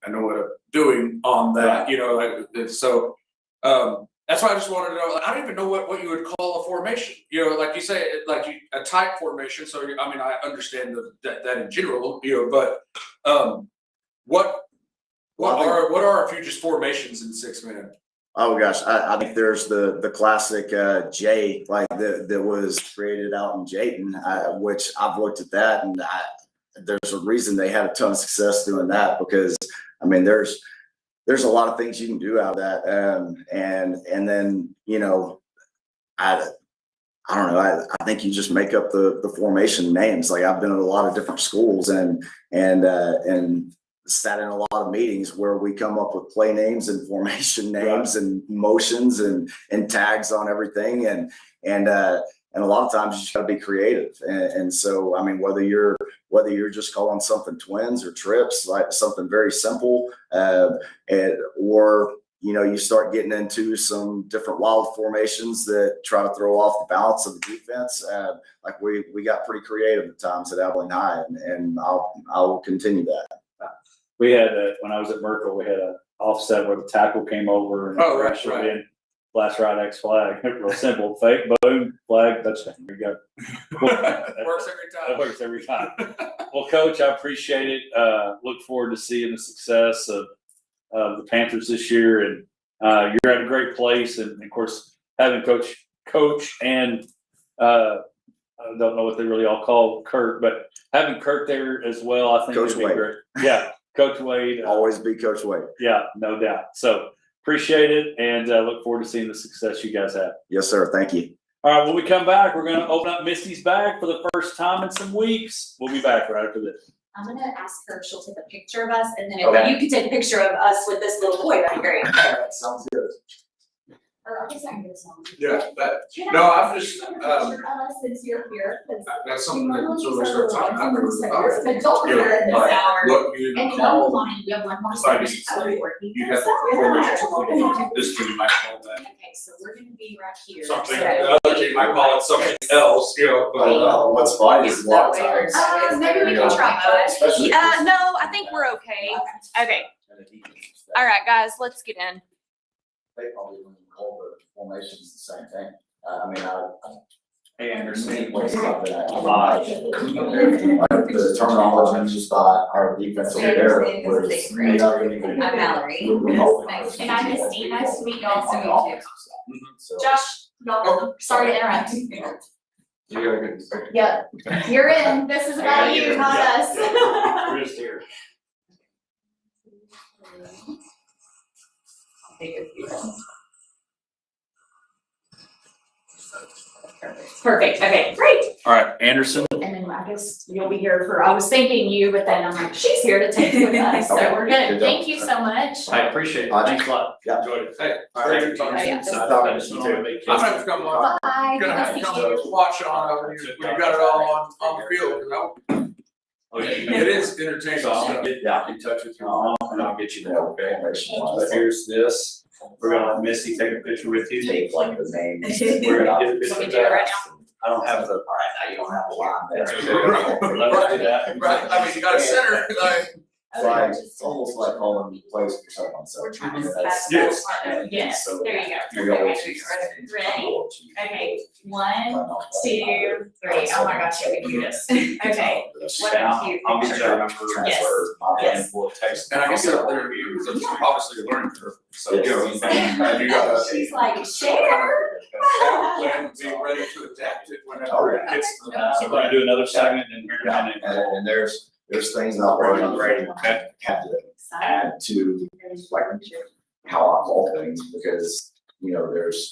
I know what I'm doing on that, you know, like so. That's why I just wanted to know. I don't even know what you would call a formation. You know, like you say, a type formation. So I mean, I understand that in general. You know, but what are a few just formations in 6-man? Oh gosh, I think there's the classic J like that was created out in Jayton, which I've looked at that, and there's a reason they had a ton of success doing that, because I mean there's a lot of things you can do out of that, and then, you know, I don't know. I think you just make up the formation names. Like I've been at a lot of different schools and sat in a lot of meetings where we come up with play names and formation names and motions and tags on everything, and a lot of times you just got to be creative. And so, I mean, whether you're just calling something twins or trips, like something very simple, or, you know, you start getting into some different wild formations that try to throw off the balance of the defense. Like we got pretty creative at times at Abilene High, and I will continue that. We had when I was at Merkel, we had an offset where the tackle came over and right. Last right X flag. Real simple. Fake, boom, flag, touchdown. There you go. Works every time. It works every time. Well, Coach, I appreciate it. Look forward to seeing the success of the Panthers this year. And you're at a great place. And, of course, having Coach and I don't know what they really all call Kurt, but having Kurt there as well, I think Coach would be Wade. great. Yeah, Coach Wade. Always be Coach Wade. Yeah, no doubt. So appreciate it, and look forward to seeing the success you guys have. Yes, sir. Thank you. All right, when we come back, we're going to open up Misty's bag for the first time in some weeks. We'll be back right after this. I'm gonna ask her if she'll take a picture of us, and then if Okay. you could take a picture of us with this little boy, that'd be great. That sounds good. Or I guess I can get this on. Yeah, Can no, I I'm just, take a picture of us since you're here? 'Cause that's we something that normally until we use start our talking, I little never phones, like thought. there's an adult You know, here in this like, hour. look, you And one call, more line, we have one more Like, segment. you have the this team might call that Okay, so we're gonna be right here. something, So- the other team might call it something else, you know, but. What's fun is a lot of times. Maybe we can try both. Especially- No, I think we're okay. Okay. All right, guys, let's get in. They probably wouldn't call the formations the same thing. I mean, Hey, many places I've been at, like the terminology just by our defensive there was. I'm Mallory. And I'm Misty. Nice to meet y'all. So- Josh, y'all, sorry to interrupt. You gotta get this. Yep, you're in. This is about you, not us. We're just here. Perfect, okay, great. All right, Anderson. And then I guess you'll be here for, I was thinking you, but then I'm like, she's here to take with us, so we're Good good. job. Thank you so much. I appreciate it. Thanks a lot. Yeah. Enjoyed it. Hey, All right. great talking to you. Yeah. I just wanna make I'm kids- gonna have to come on. Bye. Gonna have to Good to come see to you. watch on when you got it all on the field, you know? Oh, yeah. It is entertaining So I'm stuff. gonna get in touch with your mom and I'll get you that, okay? But here's this. We're gonna let Misty take a picture with you. Take like the names. We're gonna get a So we picture do it of right that. I don't have the, all right, now you don't have the line there. Right, Let's do that. right, I mean, you got a center, like, It's almost like calling plays for someone, so. We're trying to. That's- Yes. Yes, So- there you You're go. going Okay, to- ready? Okay, 1, 2, 3. Oh my gosh, you can do this. Okay. What And else do you? I'll get you a number. Yes. And we'll text. and I guess that there, it's obviously a learning curve, so, you know, you gotta. She's like, share. Plan, be ready to adapt it whenever it hits the. So we're gonna do another segment in here in a Yeah, minute. and there's things out there on the radio. Okay. Can't do it. add to like how I call things, because, you know, there's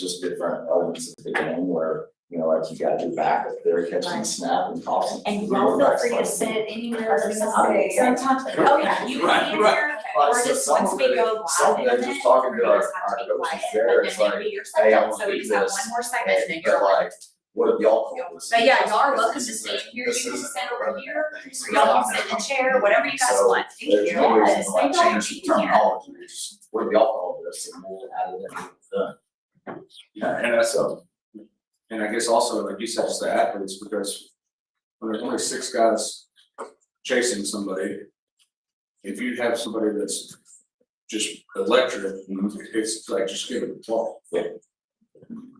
just different elements of the game where, you know, like you gotta do back if they're catching a Right. snap and tossing. And y'all feel free to sit anywhere, sometimes, oh yeah, you Right, can be right. here, Like, or so just some once of we it- go some live of in a it, just minute, talking to we our just have to be coaches quiet, there, but it's then like, maybe your hey, I second, wanna so we do just have this. one more segment and then But you're like. like, what if y'all call this? But yeah, y'all are welcome to This is stay a- here, this you can is sit a over running here, thing, so y'all can y'all sit in the chair, whatever you guys So, want. There's no reason Yes, to they like don't change the be here. terminology, it's just, what if y'all call this, and we'll add it in, done. Yeah, and that's, So, and I guess also, like you said, it's the athletes, because when there's only 6 guys chasing somebody, if you have somebody that's just electric, it's like, just give it a ball. Yeah.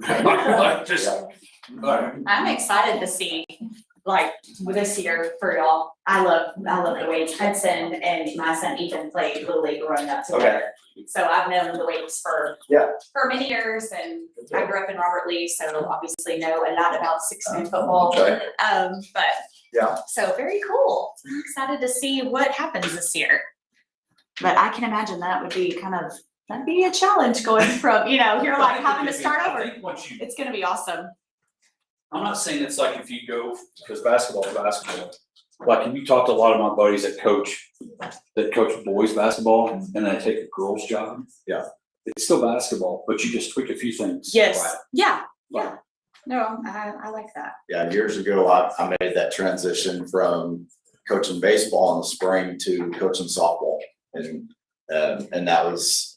Like, just, like, I'm excited to see, like, this year for y'all. I love the Waits. Hudson and my son Ethan played Little League growing up together. So I've known the Waits for many years, and I grew up in Robert Lee, so obviously know a lot about 6-man football. Okay. But Yeah. so very cool. I'm excited to see what happens this year. But I can imagine that'd be a challenge going from, you're like having to start I over. think once you, It's gonna be awesome. I'm not saying it's like if you go, because basketball is basketball. Like, if you talk to a lot of my buddies that coach boys basketball and they take a girls job. Yeah. It's still basketball, but you just tweak a few things. Yes. Yeah. Yeah. No, I like that. Yeah, years ago, I made that transition from coaching baseball in the spring to coaching softball, and that was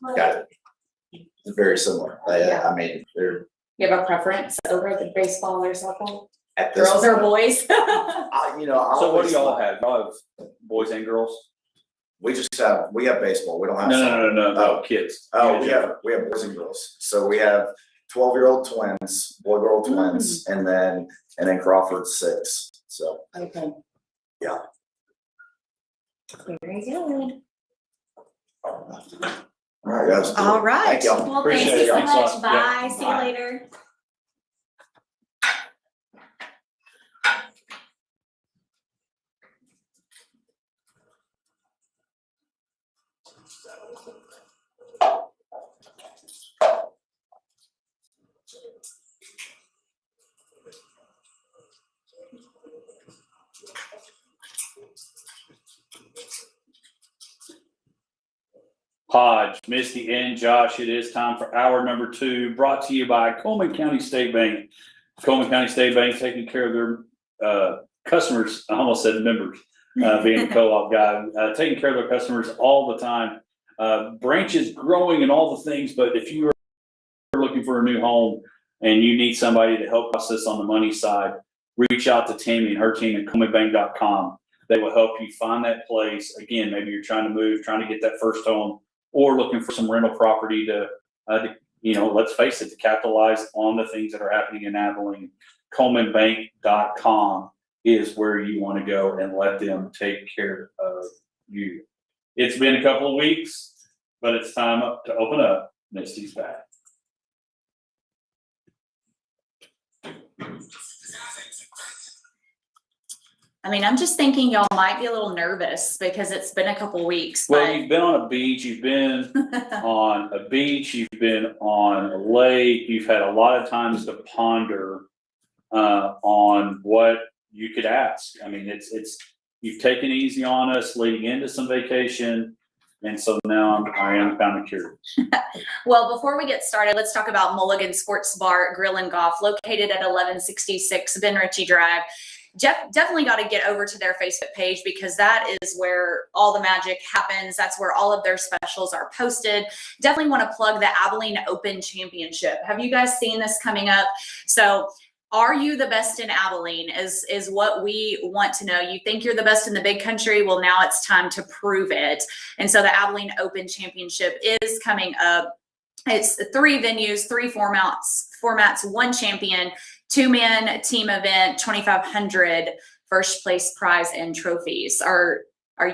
very similar. I mean, they're You have a preference over the baseball or softball? at this. Girls or boys? I So what do always y'all thought- have? Y'all have boys and girls? We have baseball. We don't have. No, kids. Oh, we have boys and girls. So we have 12-year-old twins, boy-girl twins, and then Crawford's 6. So, Okay. yeah. Very good. All right, guys. All right. Thank y'all. Well, thank Appreciate you it. so Thanks a much. lot. Bye. Yeah. See you Bye. later. Hodge, Misty, and Josh, it is time for hour number 2, brought to you by Coleman County State Bank. Coleman County State Bank taking care of their customers, I almost said members, being a co-op guy, taking care of their customers all the time. Branches growing and all the things, but if you are looking for a new home and you need somebody to help process on the money side, reach out to Tammy and her team at ColemanBank.com. They will help you find that place. Again, maybe you're trying to move, trying to get that first home, or looking for some rental property to let's face it, to capitalize on the things that are happening in Abilene. ColemanBank.com is where you want to go and let them take care of you. It's been a couple of weeks, but it's time to open up. Misty's back. I mean, I'm just thinking y'all might be a little nervous because it's been a couple weeks, Well, but you've been on a beach, you've been on a beach, you've been on a lake, you've had a lot of times to ponder on what you could ask. I mean, it's you've taken it easy on us leading into some vacation, and so now I am kind of curious. well, before we get started, let's talk about Mulligan Sports Bar Grill and Golf, located at 1166 Ben Ritchie Drive. Jeff, definitely got to get over to their Facebook page because that is where all the magic happens. That's where all of their specials are posted. Definitely want to plug the Abilene Open Championship. Have you guys seen this coming up? So are you the best in Abilene is what we want to know. You think you're the best in the big country? Well, now it's time to prove it. And so the Abilene Open Championship is coming up. It's 3 venues, 3 formats, 1 champion, 2-man team event, 2,500 first place prize and trophies. Are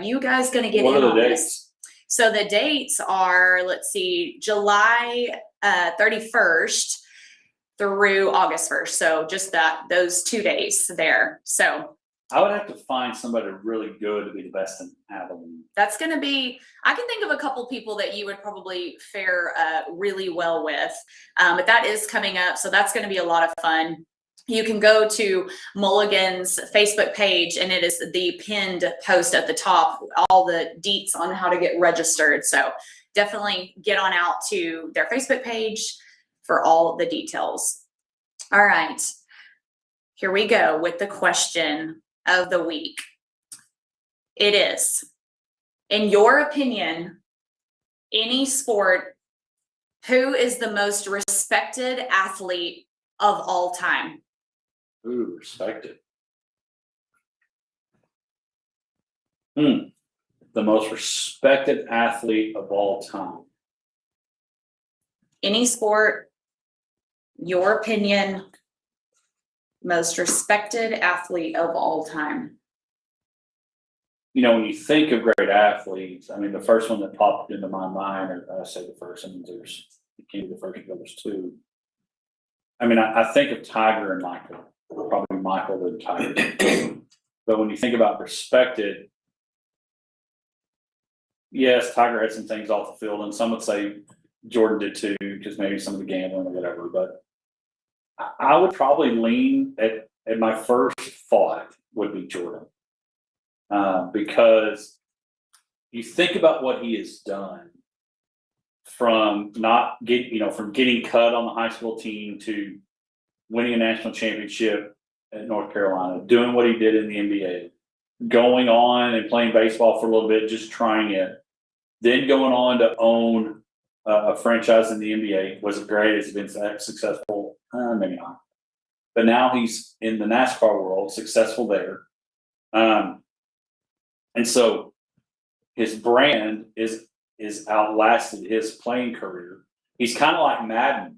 you guys going to get What in are the on dates? this? So the dates are, let's see, July 31st through August 1st. So just those 2 days there. So I would have to find somebody really good to be the best in Abilene. That's going to be, I can think of a couple people that you would probably fare really well with, but that is coming up. So that's going to be a lot of fun. You can go to Mulligan's Facebook page and it is the pinned post at the top, all the deets on how to get registered. So definitely get on out to their Facebook page for all the details. All right, here we go with the question of the week. It is, in your opinion, any sport, who is the most respected athlete of all time? Ooh, respected. The most respected athlete of all time. Any sport, your opinion, most respected athlete of all time. You know, when you think of great athletes, I mean, the first one that popped into my mind, or I say the first, I mean, it came to the first, but there's two. I mean, I think of Tiger and Michael, probably Michael than Tiger. But when you think about respected, yes, Tiger had some things off the field, and some would say Jordan did too, because maybe some of the gambling or whatever. But I would probably lean at my first thought would be Jordan. Because you think about what he has done from from getting cut on the high school team to winning a national championship at North Carolina, doing what he did in the NBA, going on and playing baseball for a little bit, just trying it, then going on to own a franchise in the NBA. Was it great? Has it been successful? Maybe not. But now he's in the NASCAR world, successful there. And so his brand is outlasted his playing career. He's kind of like Madden.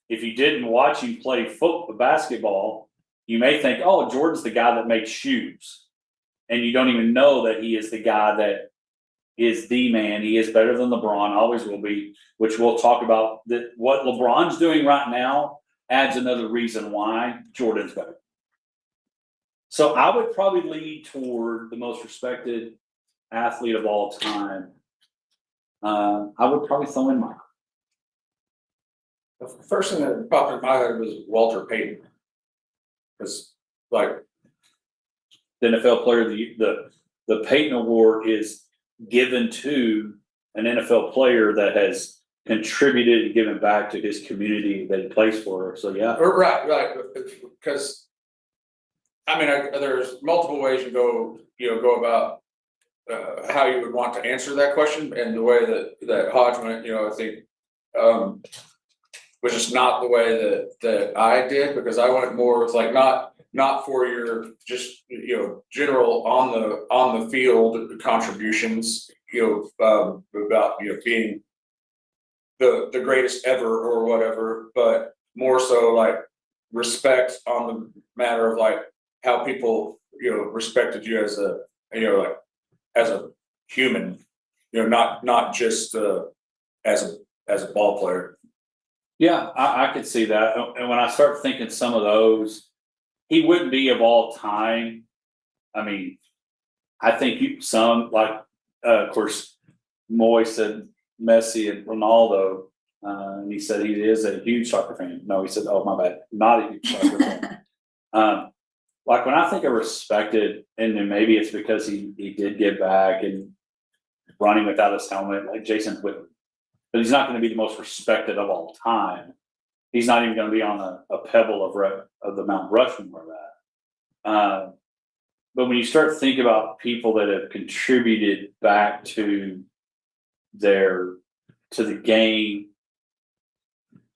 If you didn't watch him play basketball, you may think, oh, Jordan's the guy that makes shoes. And you don't even know that he is the guy that is the man. He is better than LeBron, always will be, which we'll talk about. That what LeBron's doing right now adds another reason why Jordan's better. So I would probably lead toward the most respected athlete of all time. I would probably throw in Michael. The first thing that popped in my head was Walter Payton. Because, like, The NFL player, the Payton Award is given to an NFL player that has contributed and given back to his community that he plays for. So yeah. right, because I mean, there's multiple ways you go about how you would want to answer that question, and the way that Hodge went, I think was just not the way that I did, because I went more with like not for your just general on the field contributions, about being the greatest ever or whatever, but more so like respect on the matter of like how people respected you as a as a human, not just as a ball player. Yeah, I could see that. And when I start thinking some of those, he wouldn't be of all time. I mean, I think some, like, of course, Moy said Messi and Ronaldo, and he said he is a huge soccer fan. No, he said, oh, my bad, not a huge soccer fan. Like when I think of respected, and then maybe it's because he did give back and running without his helmet, like Jason Whitman. But he's not going to be the most respected of all time. He's not even going to be on a pebble of the Mount Rushmore of that. But when you start thinking about people that have contributed back to the game,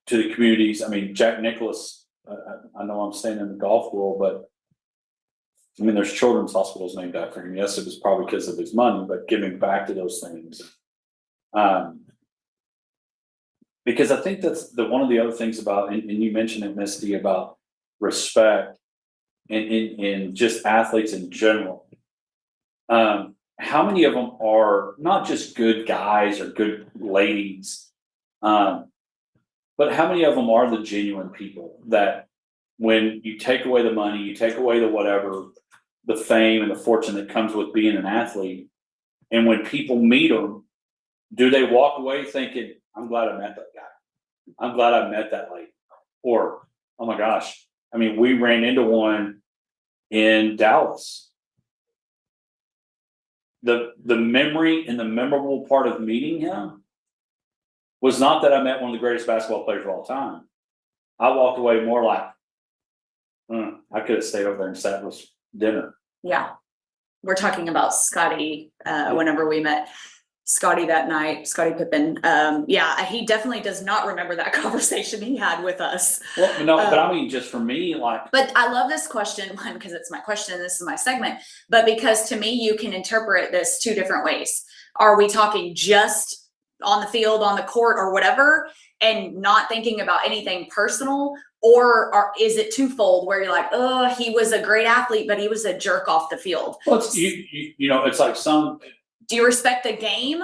to the communities, I mean, Jack Nicklaus, I know I'm staying in the golf world, but I mean, there's children's hospitals named after him. Yes, it was probably because of his money, but giving back to those things. Because I think that's one of the other things about, and you mentioned it, Misty, about respect in just athletes in general. How many of them are not just good guys or good ladies, but how many of them are the genuine people that when you take away the money, you take away the whatever, the fame and the fortune that comes with being an athlete. And when people meet them, do they walk away thinking, I'm glad I met that guy. I'm glad I met that lady. Or, oh my gosh, I mean, we ran into one in Dallas. The memory and the memorable part of meeting him was not that I met one of the greatest basketball players of all time. I walked away more like, I could have stayed over there and sat with dinner. Yeah. We're talking about Scotty, whenever we met Scotty that night, Scotty Pippen. He definitely does not remember that conversation he had with us. Well, no, but I mean, just for me, like. But I love this question, one, because it's my question and this is my segment, but because to me, you can interpret this two different ways. Are we talking just on the field, on the court or whatever, and not thinking about anything personal? Or is it twofold where you're like, oh, he was a great athlete, but he was a jerk off the field? Well, it's, you know, it's like some. Do you respect the game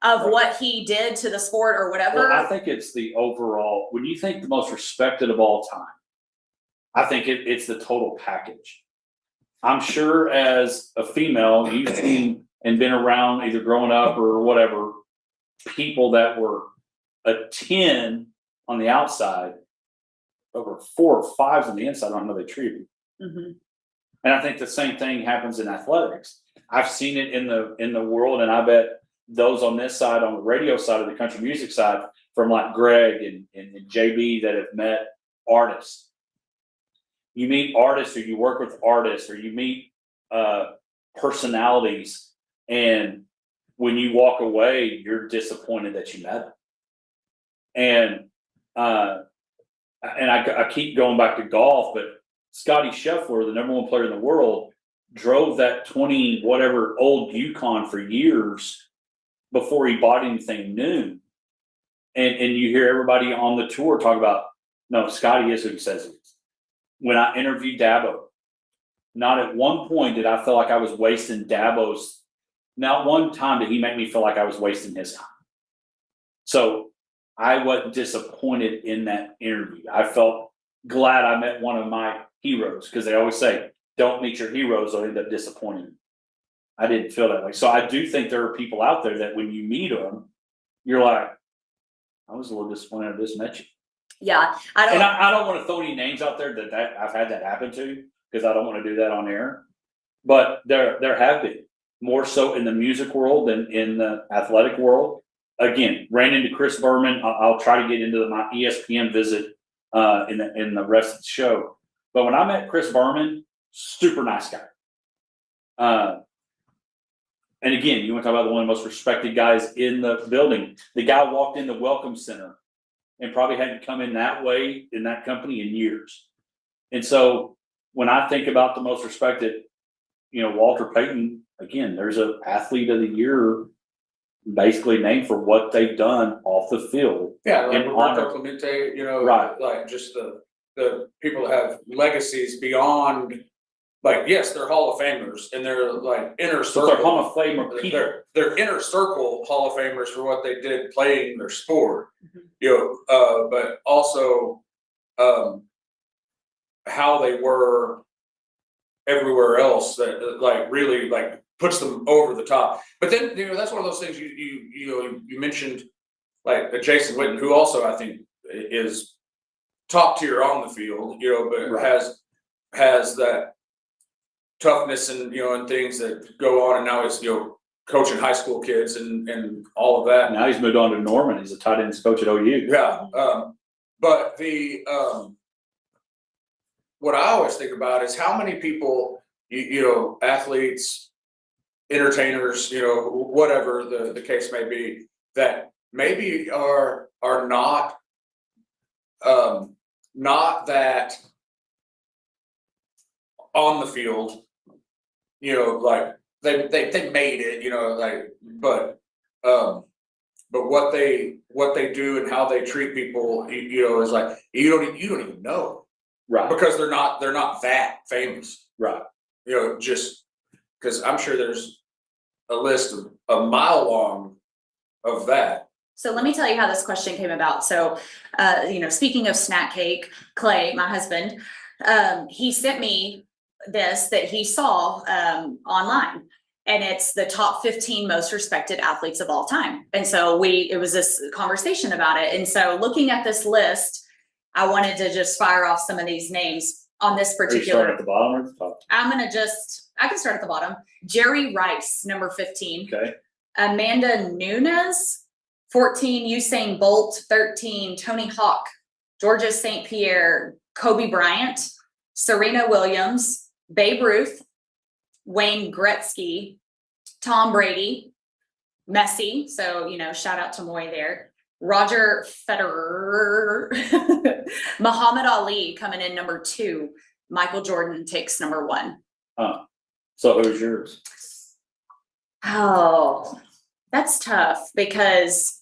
of what he did to the sport or whatever? Well, I think it's the overall, when you think the most respected of all time, I think it's the total package. I'm sure as a female, you've seen and been around either growing up or whatever, people that were a 10 on the outside, over 4 or 5s on the inside. I don't know how they treat you. Mm-hmm. And I think the same thing happens in athletics. I've seen it in the world, and I bet those on this side, on the radio side of the country music side, from like Greg and JB that have met artists. You meet artists, or you work with artists, or you meet personalities, and when you walk away, you're disappointed that you met them. And I keep going back to golf, but Scotty Scheffler, the #1 player in the world, drove that 20 whatever old Yukon for years before he bought anything new. And you hear everybody on the tour talk about, no, Scotty is who he says he is. When I interviewed Dabo, not at one point did I feel like I was wasting Dabo's, not one time did he make me feel like I was wasting his time. So I wasn't disappointed in that interview. I felt glad I met one of my heroes, because they always say, don't meet your heroes or end up disappointing you. I didn't feel that way. So I do think there are people out there that when you meet them, you're like, I was a little disappointed I just met you. Yeah. I don't want to throw any names out there that I've had that happen to, because I don't want to do that on air. But there have been, more so in the music world than in the athletic world. Again, ran into Chris Berman. I'll try to get into my ESPN visit in the rest of the show. But when I met Chris Berman, super nice guy. And again, you want to talk about one of the most respected guys in the building. The guy walked in the Welcome Center and probably hadn't come in that way in that company in years. And so when I think about the most respected, Walter Payton, again, there's an athlete of the year basically named for what they've done off the field. Yeah, like in Roberto honor. Clemente, Right. like just the people that have legacies beyond, like, yes, they're Hall of Famers and they're like inner But circle. they're Hall of Famer people. They're inner circle Hall of Famers for what they did playing their sport, but also how they were everywhere else that like really like puts them over the top. But then that's one of those things you mentioned, like Jason Witten, who also I think is top tier on the field, but Right. has that toughness and and things that go on, and now he's coaching high school kids and all of that. Now he's moved on to Norman. He's a tight ends coach at OU. Yeah, but the what I always think about is how many people, athletes, entertainers, whatever the case may be, that maybe are not that on the field, like they made it, but what they do and how they treat people, is like you don't even know, Right. because they're not that famous, Right. just because I'm sure there's a list of a mile long of that. So let me tell you how this question came about. So, speaking of snack cake, Clay, my husband, he sent me this that he saw online. And it's the top 15 most respected athletes of all time. And so it was this conversation about it. And so looking at this list, I wanted to just fire off some of these names on this Are you particular. starting at the bottom or the top? I can start at the bottom. Jerry Rice, number 15. Okay. Amanda Nunes, 14. Usain Bolt, 13. Tony Hawk, Georgia St. Pierre, Kobe Bryant, Serena Williams, Babe Ruth, Wayne Gretzky, Tom Brady, Messi. So, shout out to Moy there. Roger Federer, Muhammad Ali coming in number 2. Michael Jordan takes number 1. So who's yours? Oh, that's tough because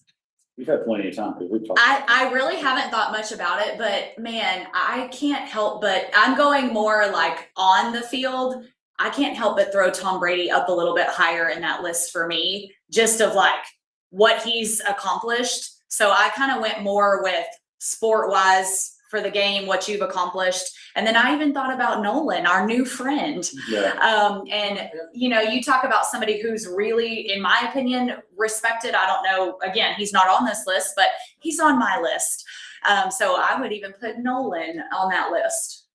You've had plenty of time because we've talked. I really haven't thought much about it, but man, I can't help but I'm going more like on the field. I can't help but throw Tom Brady up a little bit higher in that list for me, just of like what he's accomplished. So I kind of went more with sport wise for the game, what you've accomplished. And then I even thought about Nolan, our new friend. Yeah. And you talk about somebody who's really, in my opinion, respected. I don't know, again, he's not on this list, but he's on my list. So I would even put Nolan on that list.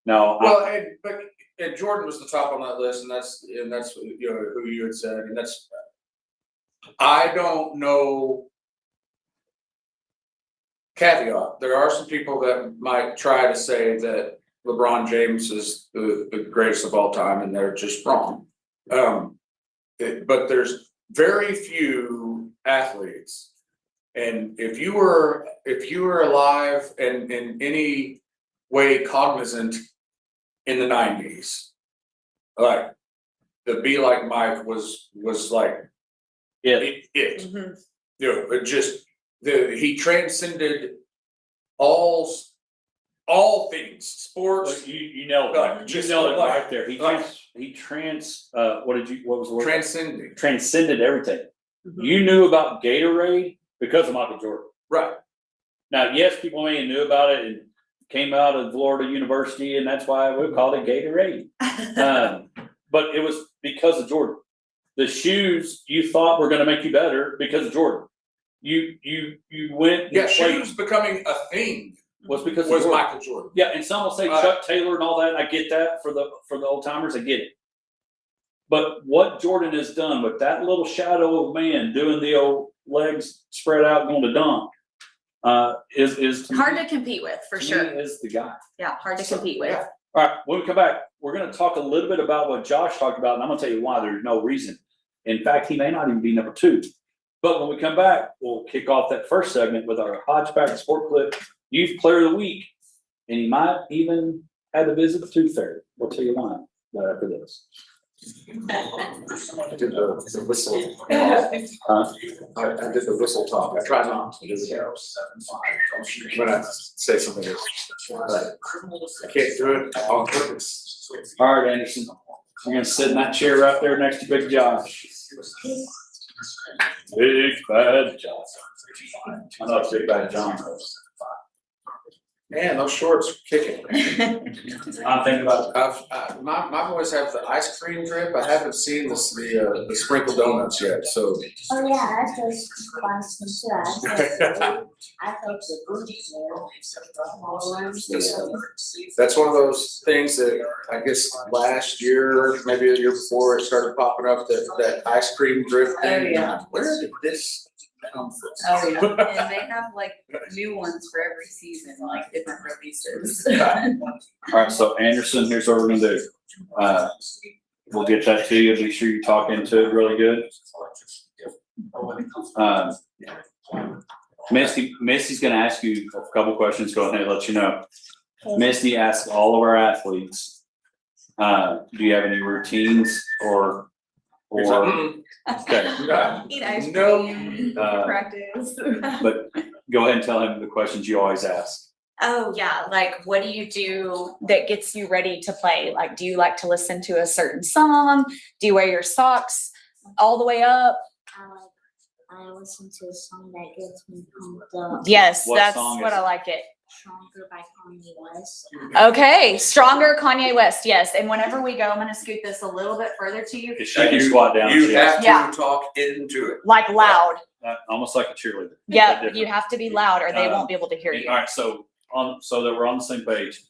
No. Well, and Jordan was the top on that list, and that's who you had said, and that's. I don't know. Caveat: there are some people that might try to say that LeBron James is the greatest of all time, and they're just wrong. But there's very few athletes, and if you were alive and in any way cognizant in the 90s, like the Be Like Mike was like it. Mhm. It just he transcended all things, sports. Well, you nailed it. Just You nailed it like- right there. What was the word? Transcending. Transcended everything. Mhm. You knew about Gatorade because of Michael Jordan. Right. Now, yes, people may have knew about it and came out of Florida University, and that's why we called it Gatorade. But it was because of Jordan. The shoes you thought were going to make you better because of Jordan. You went. Yeah, played- shoes becoming a thing was because was of Jordan. Michael Jordan. Yeah, and some will say Chuck Taylor and all that. I get that for the old timers. I get it. But what Jordan has done with that little shadow of man doing the old legs spread out going to dunk is Hard to compete with, for sure. Is the guy. Yeah, hard to compete with. Yeah. All right, when we come back, we're going to talk a little bit about what Josh talked about, and I'm going to tell you why there's no reason. In fact, he may not even be number 2. But when we come back, we'll kick off that first segment with our Hodgepodge Sport Clip Youth Player of the Week, and he might even have to visit the Tooth Fairy. We'll tell you why right after this. I did the whistle. Huh? I did the whistle talk. I try not to do it. When I say something, I can't do it on purpose. All right, Anderson, you're going to sit in that chair right there next to Big Josh. Big Bad John. I know it's Big Bad John. Man, those shorts are kicking. I'm thinking about My boys have the ice cream drip. I haven't seen the sprinkled donuts yet, so. Oh yeah, that's just fun too. I thought the boots That's one of those things that I guess last year, maybe the year before, it started popping up, that ice cream drip thing. Oh, yeah. Where did this come from? Oh, yeah, and they have like new ones for every season, like different releases. All right, so Anderson, here's what we're going to do. We'll get that to you. Be sure you talk into it really good. Misty's going to ask you a couple questions. Go ahead and let you know. Misty asks all of our athletes, do you have any routines or okay. Eat ice No. cream, practice. But go ahead and tell him the questions you always ask. Oh yeah, like what do you do that gets you ready to play? Like, do you like to listen to a certain song? Do you wear your socks all the way up? I listen to a song that gets me pumped up. Yes, What that's song what is I it? like it. Strong go by Kanye West. Okay, stronger Kanye West, yes. And whenever we go, I'm gonna scoot this a little bit further to you, If she can squat down. You she has have Yeah. to talk into it. like loud. almost like a cheerleader. Yeah, different. you have to be loud or they won't be able to hear you. All right, so so that we're on the same page.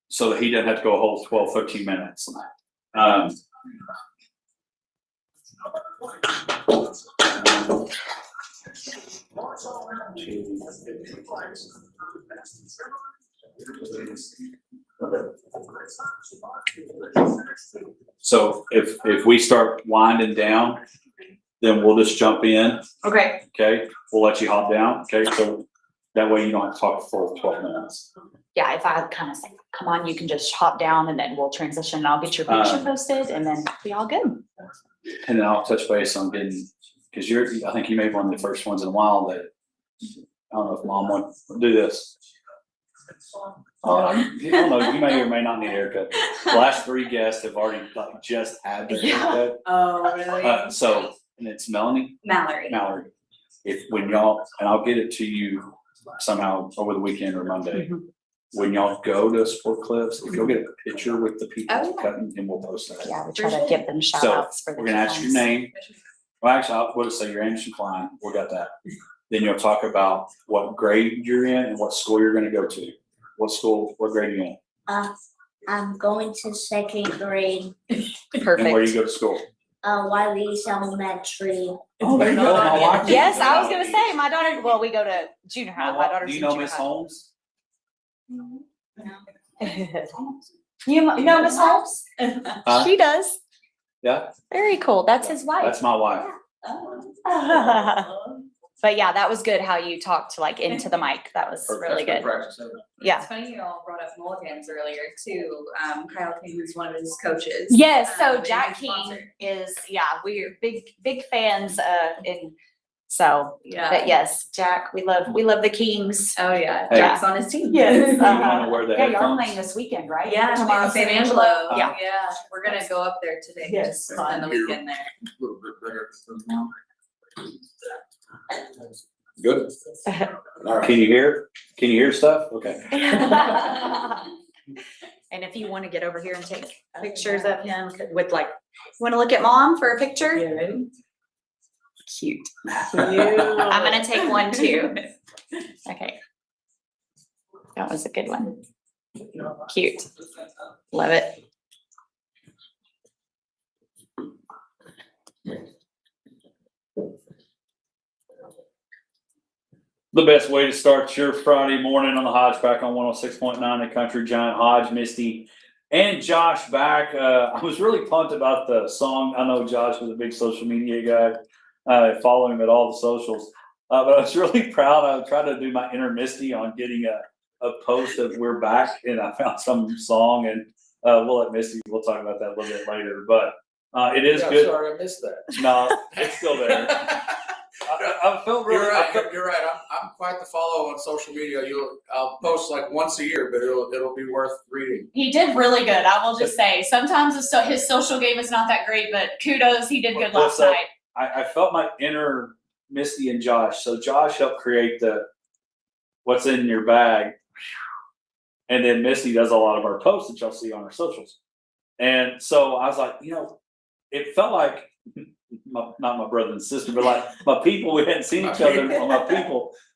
So that he doesn't have to go a whole 12, 13 minutes. So if we start winding down, then we'll just jump in, Okay. okay? We'll let you hop down, okay? So that way you don't have to talk for 12 minutes. Yeah, if I kind of say, come on, you can just hop down and then we'll transition and I'll get your picture posted and then be all good. And then I'll touch base on getting, because I think you made one of the first ones in a while that, I don't know if mom would do this. I don't know, you may or may not need a haircut. The last 3 guests have already like just had their haircut. Oh, really? So, and it's Mallory. If when y'all, and I'll get it to you somehow over the weekend or Monday. Mhm. When y'all go to Sport Clips, if you'll get a picture with the people Oh, yeah. cutting, and we'll post that. Yeah, we try to give them shout So, outs for the. We're gonna ask your name. Well, actually, I'll just say you're Anderson Klein. We got that. Then you'll talk about what grade you're in and what school you're gonna go to. What school, what grade are you in? I'm going to 2nd grade, And where you Perfect. go to school? Wiley's Elementary. Oh, there you go. My wife- Yes, I was gonna say, my daughter, well, we go to junior high. My daughter's Do you in know junior Miss high. Holmes? You know Miss Holmes? Huh? She does. Yeah, Very cool. That's his wife. that's my wife. But yeah, that was good how you talked like into the mic. That was really good. Practice, isn't it? Yeah. It's funny you all brought up Mulligans earlier too. Kyle King is one of his coaches. Yes, so and Jack he's King sponsored. is, yeah, we're big fans, and so, Yeah. but yes, Jack, we love the Kings. Oh, yeah. Hey. Jack's on his team. Yes. You wanna wear the Yeah, y'all headphones? playing this weekend, right? Yeah, tomorrow, San Angelo. Yeah. Yeah, we're gonna go up there today. Yes, Just spend the weekend there. A little bit better. Good. All right. Can you hear? Can you hear stuff? Okay. And if you want to get over here and take pictures of him with like, want to look at mom for a picture? Yeah, ready? Cute. I'm gonna take one too. Okay. That was a good one. Cute. Love it. The best way to start your Friday morning on the Hodge back on 106.9 The Country Giant. Hodge, Misty, and Josh back. I was really pumped about the song. I know Josh was a big social media guy, following him at all the socials. But I was really proud. I tried to do my inner Misty on getting a post of "We're Back," and I found some song, and we'll let Misty. We'll talk about that a little bit later. But it is Yeah, good. Sorry, I missed that. No, it's still there. I felt really. You're right. You're right. I'm quite the follow on social media. I'll post like once a year, but it'll be worth reading. He did really good. I will just say, sometimes his social game is not that great, but kudos, he did good last What's up? night. I felt my inner Misty and Josh. So Josh helped create the what's in your bag. And then Misty does a lot of our posts that y'all see on our socials. And so I was like, it felt like not my brother and sister, but like my people, we hadn't seen each other.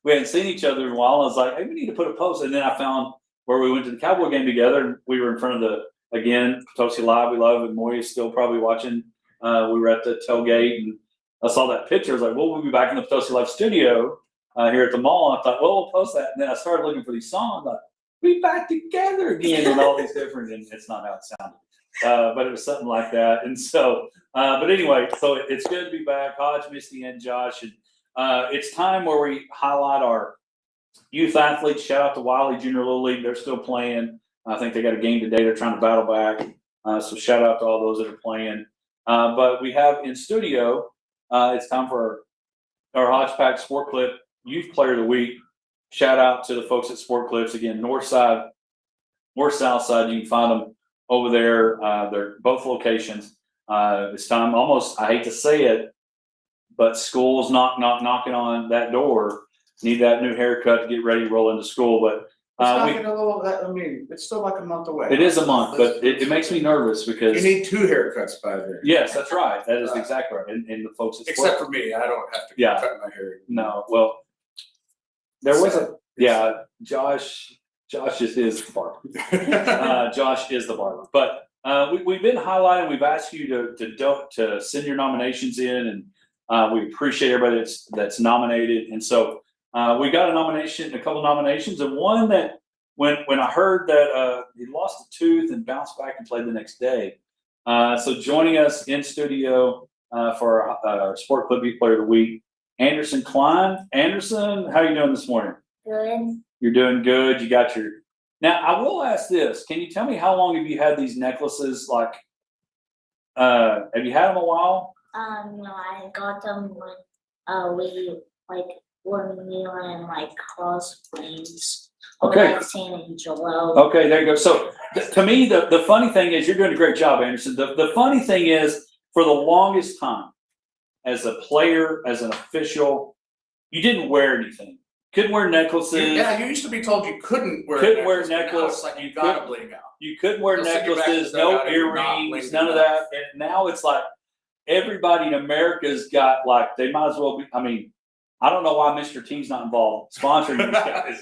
We hadn't seen each other in a while. I was like, hey, we need to put a post. And then I found where we went to the Cowboy game together, and we were in front of Potosi Live, we love, and Moya's still probably watching. We were at the tailgate, and I saw that picture. I was like, well, we'll be back in the Potosi Live studio here at the mall. I thought, well, we'll post that. And then I started looking for these songs. Like, we back together again with all these different, and it's not how it sounded. But it was something like that. And so, but anyway, so it's good to be back. Hodge, Misty, and Josh. And it's time where we highlight our youth athletes. Shout out to Wiley Junior Little League. They're still playing. I think they got a game today. They're trying to battle back. So shout out to all those that are playing. But we have in studio, it's time for our Hodgepodge Sport Clip Youth Player of the Week. Shout out to the folks at Sport Clips. Again, north side or south side. You can find them over there. They're both locations. It's time almost, I hate to say it, but school's knocking on that door. Need that new haircut to get ready to roll into school. But It's not We, gonna little, I mean, it's still like a month away. it is a month, but it makes me nervous because. You need 2 haircuts by then. Yes, that's right. That is exactly right. And the folks. Except for me, I don't have to Yeah. cut my hair. No, well, there was Josh just is the barber. Josh is the barber, but we've been highlighting. We've asked you to send your nominations in, and we appreciate everybody that's nominated. And so we got a couple nominations, and one that when I heard that he lost a tooth and bounced back and played the next day. So joining us in studio for our Sport Clip Beat Player of the Week, Anderson Klein. Anderson, how are you doing this morning? Good. You're doing good. You got your. Now, I will ask this. Can you tell me how long have you had these necklaces? Like, have you had them a while? No, I got them when when we were in Cross Plains. Okay. San Angelo. Okay, there you go. So to me, the funny thing is you're doing a great job, Anderson. The funny thing is, for the longest time, as a player, as an official, you didn't wear anything. Couldn't wear necklaces. You used to be told you couldn't wear Couldn't a necklace. wear Now necklace. it's like you gotta bling out. You couldn't wear They'll send you back necklaces, to no dugout if you're not earrings, blinged none of out. that. And now it's like everybody in America's got they might as well be. I mean, I don't know why Mr. T's not involved sponsoring these guys,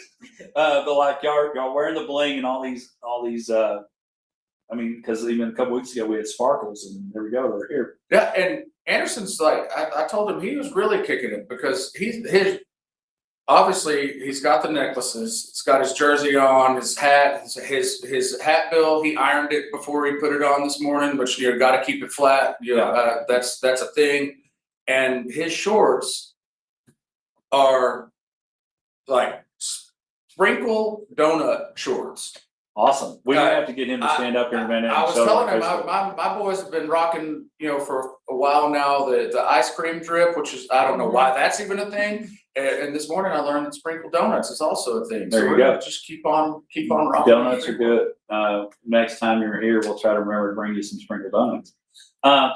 but y'all wearing the bling and all these. I mean, because even a couple weeks ago we had sparkles, and there we go, they're here. Yeah, and Anderson's I told him he was really kicking it because obviously he's got the necklaces, he's got his jersey on, his hat, his hat bill. He ironed it before he put it on this morning, but got to keep it flat. That's a thing. And his shorts are like sprinkle donut shorts. Awesome. We might have to get him to stand up here in a minute. I was and show telling him, the my boys have been rocking, for a while now, the ice cream drip, which is, I don't know why that's even a thing. And this morning I learned that sprinkle donuts is also a thing. There So you we're go. gonna just keep on rocking. Donuts are good. Next time you're here, we'll try to remember to bring you some sprinkled donuts.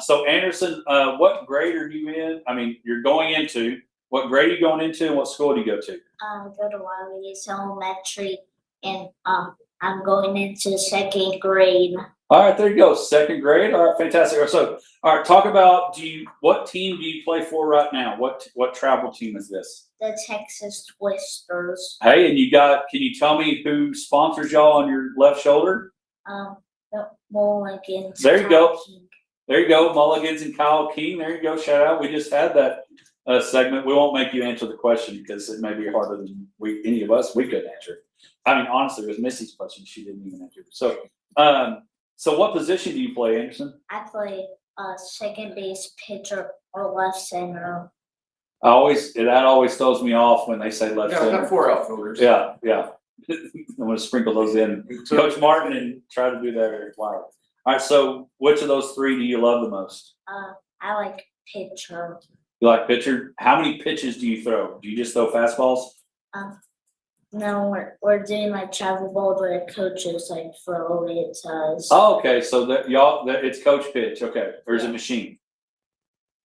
So Anderson, what grade are you in? I mean, what grade are you going into, and what school do you go to? Go to Wiley's Elementary, and I'm going into 2nd grade. All right, there you go. 2nd grade. All right, fantastic. So, all right, talk about what team do you play for right now? What travel team is this? The Texas Twisters. Hey, and can you tell me who sponsors y'all on your left shoulder? The Mulligans. There you go. King. There you go, Mulligans and Kyle King. There you go. Shout out. We just had that segment. We won't make you answer the question because it may be harder than any of us. We couldn't answer. I mean, honestly, it was Missy's question. She didn't even answer. So what position do you play, Anderson? I play second base, pitcher, or left center. That always throws me off when they say left Yeah, we center. got 4 outfielders. Yeah. I'm going to sprinkle those in. Coach Martin and try to do that. Wow. All right. So which of those 3 do you love the most? I like pitcher. You like pitcher? How many pitches do you throw? Do you just throw fastballs? No, we're doing travel ball where the coaches throw it to us. Oh, okay. So it's coach pitch. Okay. Or is it machine?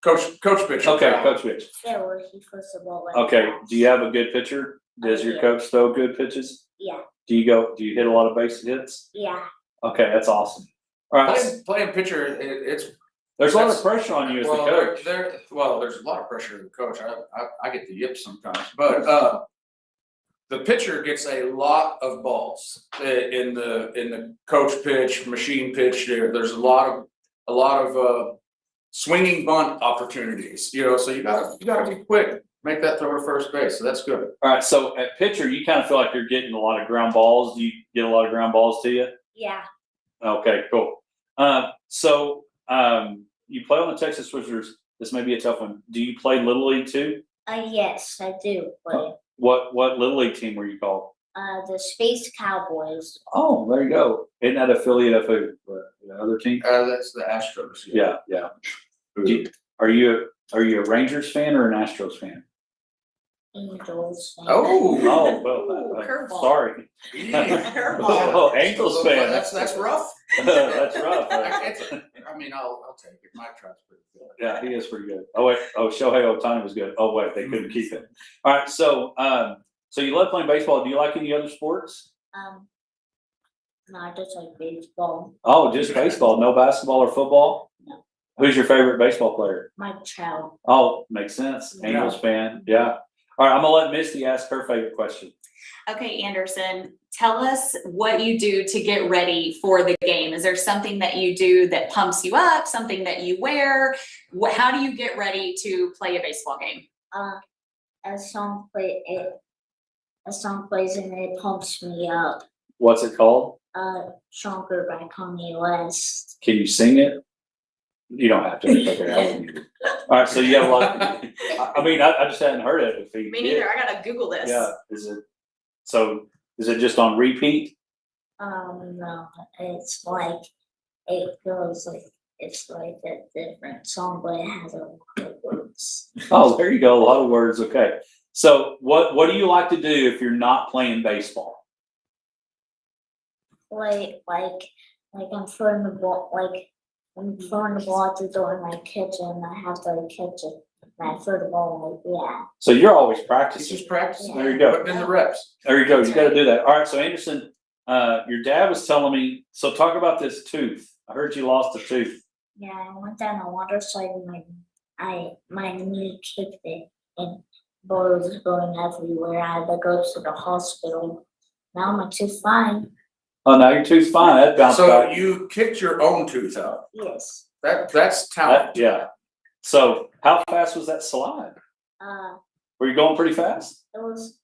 Coach pitch. Okay. Coach pitch. Yeah, where he puts the ball Okay. that. Do you have a good pitcher? Does your Yeah. coach throw good pitches? Yeah. Do you hit a lot of base hits? Yeah. Okay. That's awesome. All right. Playing pitcher, There's a lot of pressure on you as the coach. there's a lot of pressure to the coach. I get the yips sometimes, but the pitcher gets a lot of balls in the coach pitch, machine pitch. There's a lot of swinging bunt opportunities. So you gotta be quick, make that throw to first base. So that's good. All right. So at pitcher, you kind of feel like you're getting a lot of ground balls. Do you get a lot of ground balls to you? Yeah. Okay. Cool. You play on the Texas Twisters. This may be a tough one. Do you play Little League too? Yes, I do play. What Little League team were you called? The Space Cowboys. Oh, there you go. Isn't that affiliate of who? The other team? That's the Astros. Yeah. Are you a Rangers fan or an Astros fan? Angels. Oh, well, curveball. sorry. Curveball. Angels fan. That's rough. That's rough. I mean, I'll take it. Mike Trout's pretty good. Yeah, he is pretty good. Oh wait, Shohei Ohtani was good. Oh wait, they couldn't keep it. All right, so you love playing baseball. Do you like any other sports? No, I just like baseball. Oh, just baseball, no basketball or football? No. Who's your favorite baseball player? Mike Trout. Oh, makes sense. Yeah. Angels fan, yeah. All right, I'm gonna let Misty ask her favorite question. Okay, Anderson, tell us what you do to get ready for the game. Is there something that you do that pumps you up, something that you wear? How do you get ready to play a baseball game? A song plays and it pumps me up. What's it called? Stronger by Kanye West. Can you sing it? You don't have to. Okay, I wouldn't either. All right, so you have a lot. I just hadn't heard it. If he Me did. neither, I gotta Google this. Yeah, is it just on repeat? No, it's like, it goes like, it's like a different song, but it has a lot of words. Oh, there you go, a lot of words, okay. So what do you like to do if you're not playing baseball? Like I'm throwing the ball, I'm throwing the ball at the door in my kitchen, I have to catch it, and I throw the ball, yeah. So you're always He's practicing. just practicing. There you go. Putting in the reps. There you go, you gotta do that. All right, so Anderson, your dad was telling me, so talk about this tooth. I heard you lost a tooth. Yeah, I went down the water slide and my knee kicked it and blood was going everywhere. I had to go to the hospital. Now my tooth fine. Oh, now your tooth's fine, that bounced So back. you kicked your own tooth out. Yes. That's talent. Yeah. So how fast was that slide? Were you going pretty fast? It was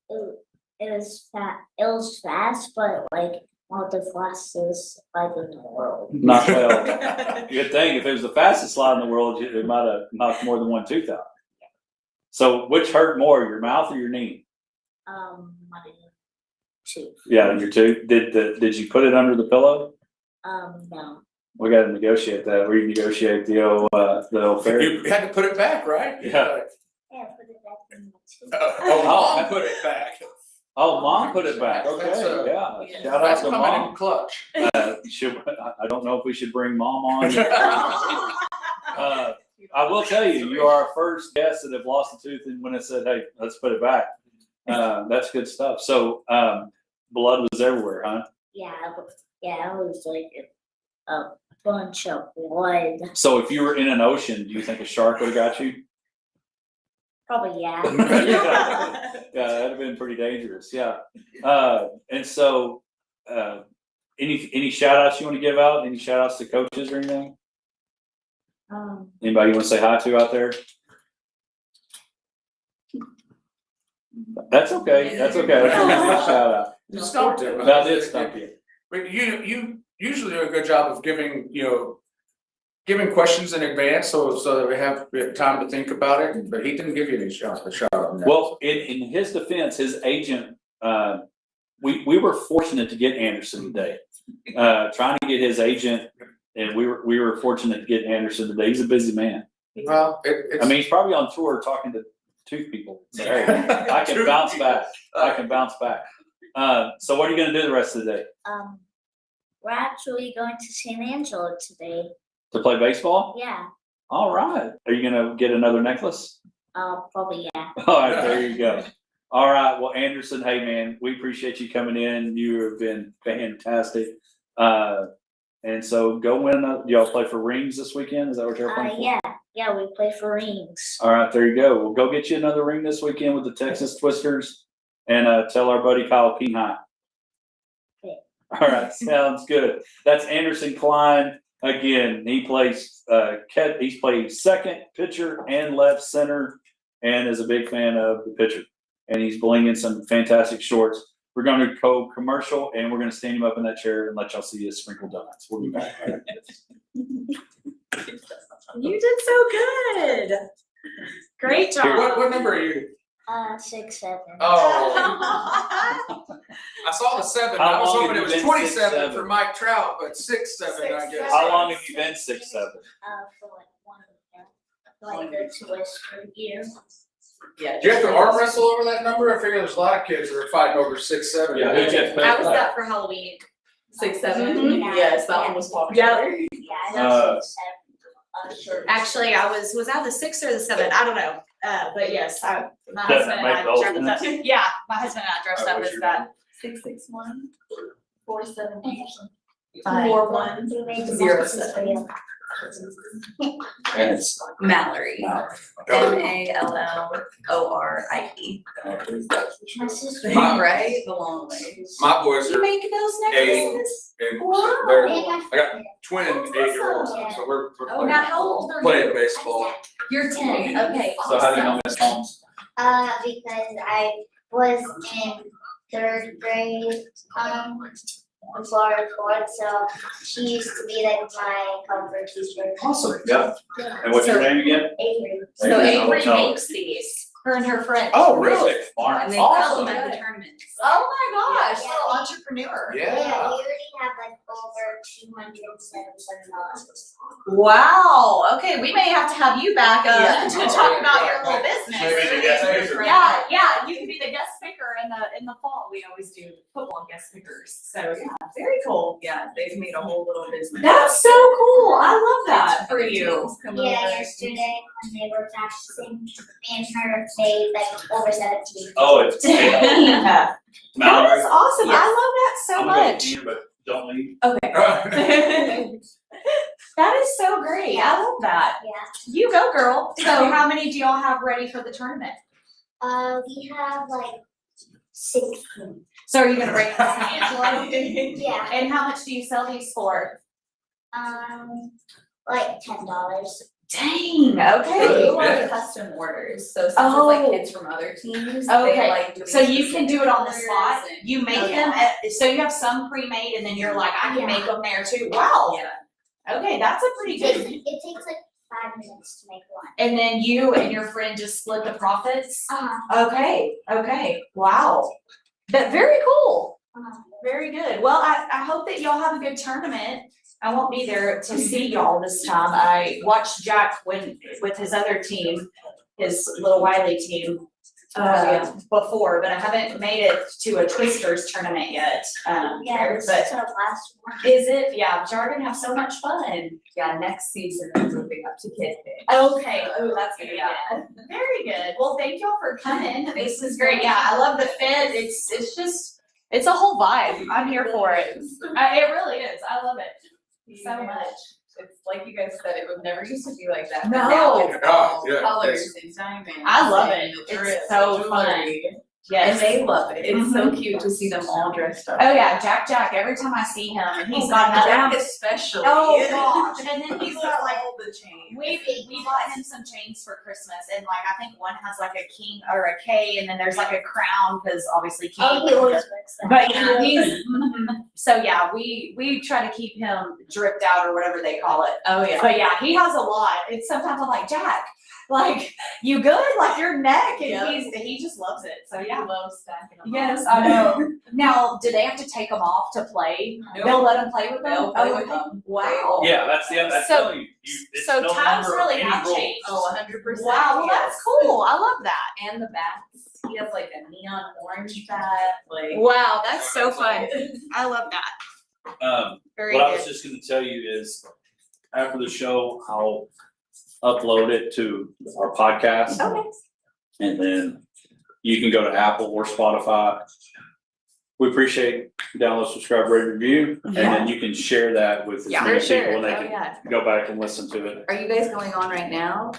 fast, but like not the fastest bike in the world. Not well. Good thing, if it was the fastest slide in the world, it might have knocked more than one tooth out. So which hurt more, your mouth or your knee? My tooth. Yeah, your tooth. Did you put it under the pillow? No. We got to negotiate that. We negotiate the old ferry. You had to put it back, right? Yeah. Yeah, put it back in my tooth. Mom put it back. Oh, mom put it back. Okay, That's, yeah. Shout out That's to coming in mom. clutch. I don't know if we should bring mom on. I will tell you, you are our first guest that have lost a tooth, and when I said, "Hey, let's put it back," that's good stuff. So, blood was everywhere, huh? Yeah, it was like a bunch of blood. So, if you were in an ocean, do you think a shark would have got you? Probably, yeah. Yeah, that'd have been pretty dangerous. Yeah. And so, any shout outs you want to give out? Any shout outs to coaches or anything? Anybody you want to say hi to out there? That's okay. That's okay. That's a good shout out. You stumped him. That did stump you. But you usually do a good job of giving questions in advance, so that we have time to think about it, but he didn't give you any shot on that. Well, in his defense, his agent, we were fortunate to get Anderson today. Trying to get his agent, and we were fortunate to get Anderson today. He's a busy man. Well, it's. He's probably on tour talking to tooth people. So, hey, I can bounce back. I can bounce back. So what are you going to do the rest of the day? We're actually going to San Angelo today. To play baseball? Yeah. All right. Are you going to get another necklace? Probably, yeah. All right, there you go. All right. Well, Anderson, hey man, we appreciate you coming in. You have been fantastic. And so go win. Y'all play for rings this weekend? Is that what you're playing for? Yeah, we play for rings. All right, there you go. We'll go get you another ring this weekend with the Texas Twisters, and tell our buddy Kyle King hi. Okay. All right, sounds good. That's Anderson Klein. Again, he plays he's played second, pitcher, and left center, and is a big fan of the pitcher. And he's blinging some fantastic shorts. We're going to go commercial, and we're going to stand him up in that chair and let y'all see his sprinkled donuts. We'll be back. All right. You did so good. Great job. What number are you? 6'7". Oh. I saw the 7. How I was long hoping have it you was been 27 6'7"? for Mike Trout, but 6'7", I guess. How long have you been 6'7"? For like 1 year. Like the Twister year. Yeah. Do you have to arm wrestle over that number? I figure there's a lot of kids that are fighting over 6'7". Yeah, who'd you have to I was that for Halloween. 6'7". Mhm. Yeah. Yes, that one was popular. Yeah, I know 6'7". Sure. Actually, was I the 6 or the 7? I don't know. But yes, my Doesn't husband and make I the whole dressed up. difference. Yeah, my husband and I dressed I up wish as you that 661-478-4107. And it's Mallory. MALLORIE. My sister. Right, the long way. My boys You are make those eight, necklaces? and Wow. they're, And my I got twin 8-year-olds, so we're Oh, playing, now how old are playing you? baseball. You're 10, okay. So how do you know awesome. Miss Holmes? Because I was in third grade, before I was born, so she used to be like my comfort teacher. Awesome, yeah. And what's your name again? Avery. So Avery, Avery tell her. makes these, her and her friend. Oh, really? And they Awesome. sell them at the tournaments. Oh my gosh, Yeah. little entrepreneur. Yeah, we Yeah. already have like over $277. Wow, okay, we may have to have you back Yeah. to talk about your little business. Maybe the guest speaker. Yeah, you can be the guest speaker in the fall. We always do football guest speakers. So yeah, very cool. Yeah, they've made a whole little business. That's so cool. I love that for you. Yeah, yesterday when they were practicing, me and her made like over 17. Oh, it's Dang. That Mallory. is awesome. Yes. I love that so I'm gonna go much. to you, but don't leave. That is so great. I love that. Yeah. You go, girl. So how many do y'all have ready for the tournament? We have like 16. So are you gonna break this hand? Yeah. And how much do you sell these for? Like $10. Dang, So okay. you want custom orders, so since it's like kids from other teams, Okay, they like doing So you can do it on the specific spot. colors and- You make Oh, them, yeah. so you have some pre-made and then you're like, I can Yeah. make them there too. Wow. Yeah. Okay, that's a pretty It good. takes like 5 minutes to make one. And then you and your friend just split the profits? Uh-huh. Okay, wow. That, very cool. Uh-huh. Very good. Well, I hope that y'all have a good tournament. I won't be there to see y'all this time. I watched Jack with his other team, his little Wiley team, before, but I haven't made it to a Twisters tournament yet. Yeah, it's But the last one. is it? Yeah, but y'all are gonna have so much fun. Yeah, next season they're moving up to Kid Day. Okay, oh, that's gonna be good. Very good. Well, thank y'all for coming. This is great. Yeah, I love the fit. It's just, it's a whole vibe. I'm here for it. It really is. I love it so much. It's like you guys said, it would never used to be like that. No. But now it's all Yeah, colors and diamonds. I love it. and It's drip so and fun. jewelry. Yes. And they love it. It's so cute to see them all dressed up. Oh yeah, Jack, every time I see him and he's got another. Jack especially. Oh gosh, and then he's got like, all the chains. we bought him some chains for Christmas and like, I think one has like a king or a K and then there's like a crown, cause obviously king. Oh, he always works that. But yeah, he's, so yeah, we try to keep him dripped out or whatever they call it. Oh, yeah. But yeah, he has a lot. And sometimes I'm like, Jack, like, you good? Like your neck? And Yeah. he just loves it. So I yeah. love stacking them. Yes, I know. Now, do they have to take them off to play? Nope. They'll let them play with them? They'll play Oh, with them. Wow. Yeah, that's the, that's So- telling you. It's So no times longer really any have rules. changed. Oh, 100%. Wow, well, that's cool. I love that. And the bats. He has like a neon orange bat, like. Wow, that's so fun. I love that. Very What I was good. just gonna tell you is, after the show, I'll upload it to our podcast. Okay. And then you can go to Apple or Spotify. We appreciate download, subscribe, rate, review, and then you can share that with as Yeah, many For sure. people, and they Oh, can yeah. go back and listen to it. Are you guys going on right now?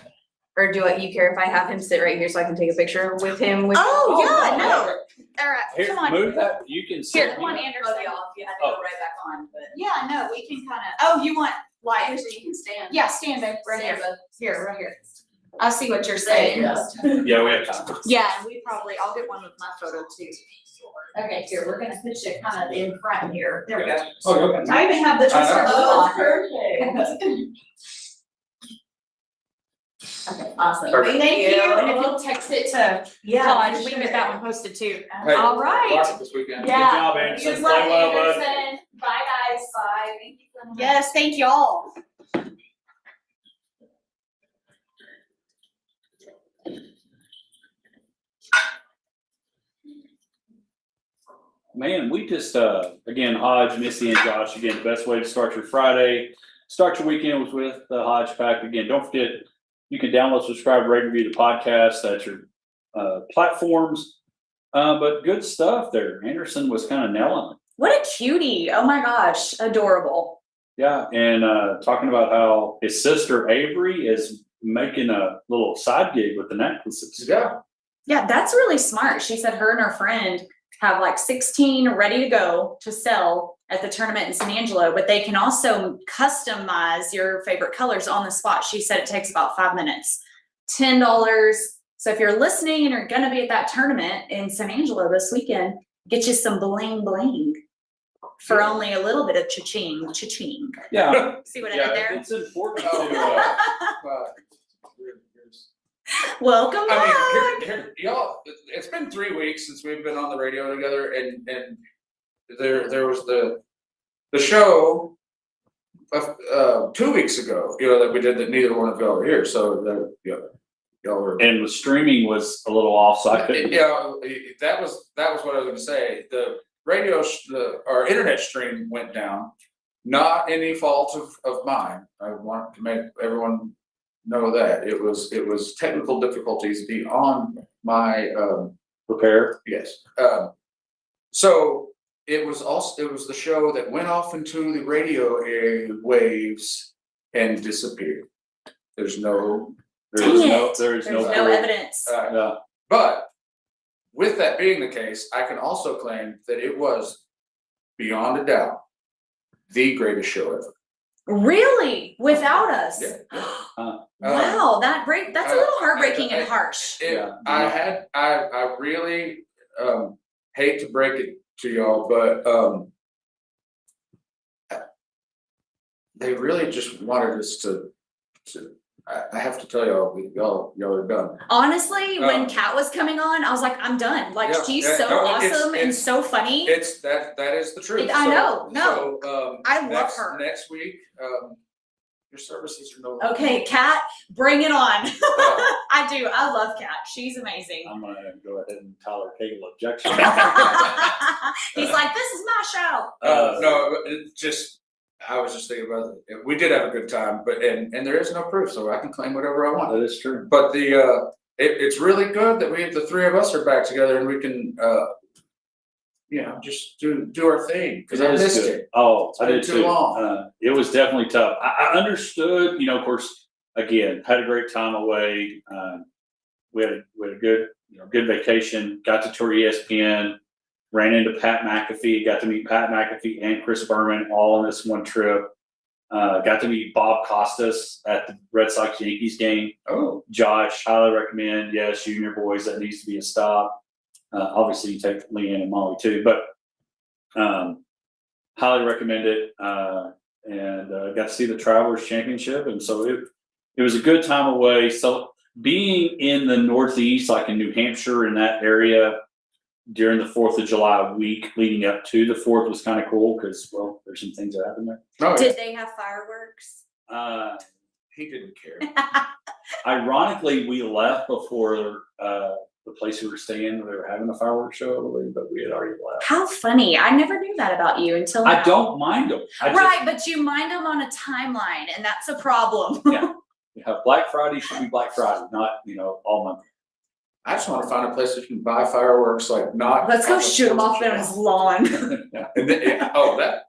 Or do you care if I have him sit right here so I can take a picture with him? Oh, yeah, no. no. All right, Here, come on. move that, you can. Here, sit- come on, Cut Anderson. you off, you had to go right back on, but. Yeah, no, we can kind of, oh, you want like, Anderson, you can stand. yeah, stand there, right Stand, here, bud. here, right here. I see what you're saying. Yeah, we have time. Yeah, and we probably, I'll get one with my photo too. Okay, here, we're gonna put you kind of in front here. There we go. Oh, okay. I even have the twister blue on. perfect. Okay, awesome. Perfect. Thank you, and if you'll text it to Todd, we can get that one posted too. Hey, All right. Rock this weekend. Yeah. Good job, Anderson. You as Play well, well, bud. Anderson. Bye, guys. Bye, thank you so much. Yes, thank y'all. Man, we just, again, Hodge, Missy, and Josh, again, the best way to start your Friday, start your weekend was with the Hodge Pack. Again, don't forget, you can download, subscribe, rate, review the podcast at your platforms. But good stuff there. Anderson was kind of nailing it. What a cutie. Oh my gosh. Adorable. Yeah, and talking about how his sister Avery is making a little side gig with the necklaces. Yeah. Yeah, that's really smart. She said her and her friend have like 16 ready to go to sell at the tournament in San Angelo, but they can also customize your favorite colors on the spot. She said it takes about 5 minutes. $10. So if you're listening and you're gonna be at that tournament in San Angelo this weekend, get you some bling bling for only a little bit of cha-ching, cha-ching. Yeah, See what I yeah, did there? it's important Oh, to. Welcome I back. mean, y'all, it's been 3 weeks since we've been on the radio together, and there was the show of 2 weeks ago, that we did that neither one of y'all were here, so that, y'all were. And the streaming was a little off, so I couldn't. Yeah, that was what I was gonna say. The radio, our internet stream went down, not any fault of mine. I want to make everyone know that it was technical difficulties beyond my Repair. yes. So it was the show that went off into the radio waves and disappeared. There's no Dang it. There is There's no. no evidence. Yeah. But with that being the case, I can also claim that it was beyond a doubt the greatest show ever. Really? Without us? Yeah. Wow, that's a little heartbreaking and harsh. I really hate to break it to y'all, but they really just wanted us to I have to tell y'all are done. Honestly, when Kat was coming on, I was like, I'm done. Like, Yeah, she's yeah, so no, awesome and it's- so funny. It's that is the truth. I know, So, I love her. Next week, your services are no. Okay, Kat, bring it on. I do. I love Kat. She's amazing. I'm gonna go ahead and Tyler Cagle objection. He's like, this is my show. No, I was just thinking about it. We did have a good time, but and there is no proof, so I can claim whatever I want. That is true. But it's really good that the three of us are back together and we can just do our thing, because I It is missed good. it. Oh, I been did too too. long. It was definitely tough. I understood, of course, again, had a great time away. We had a good, good vacation, got to tour ESPN, ran into Pat McAfee, got to meet Pat McAfee and Chris Berman all on this one trip. Got to meet Bob Costas at the Red Sox Yankees game. Oh, Josh, highly recommend. Yes, junior boys, that needs to be a stop. Obviously, you take Leanne and Molly too, but highly recommend it. And got to see the Travelers Championship, and so it was a good time away. So being in the Northeast, like in New Hampshire, in that area during the 4th of July week leading up to the 4th was kind of cool because, well, there's some things that happened there. no, Did they have fireworks? he didn't care. Ironically, we left before the place we were staying. They were having a fireworks show, I believe, but we had already left. How funny. I never knew that about you until now. I don't mind them. Right, but you mind them on a timeline, and that's a problem. Black Friday should be Black Friday, not, all month. I just want to find a place that you can buy fireworks, like not. Let's go on the shoot them off 4th of in his July. lawn. And then,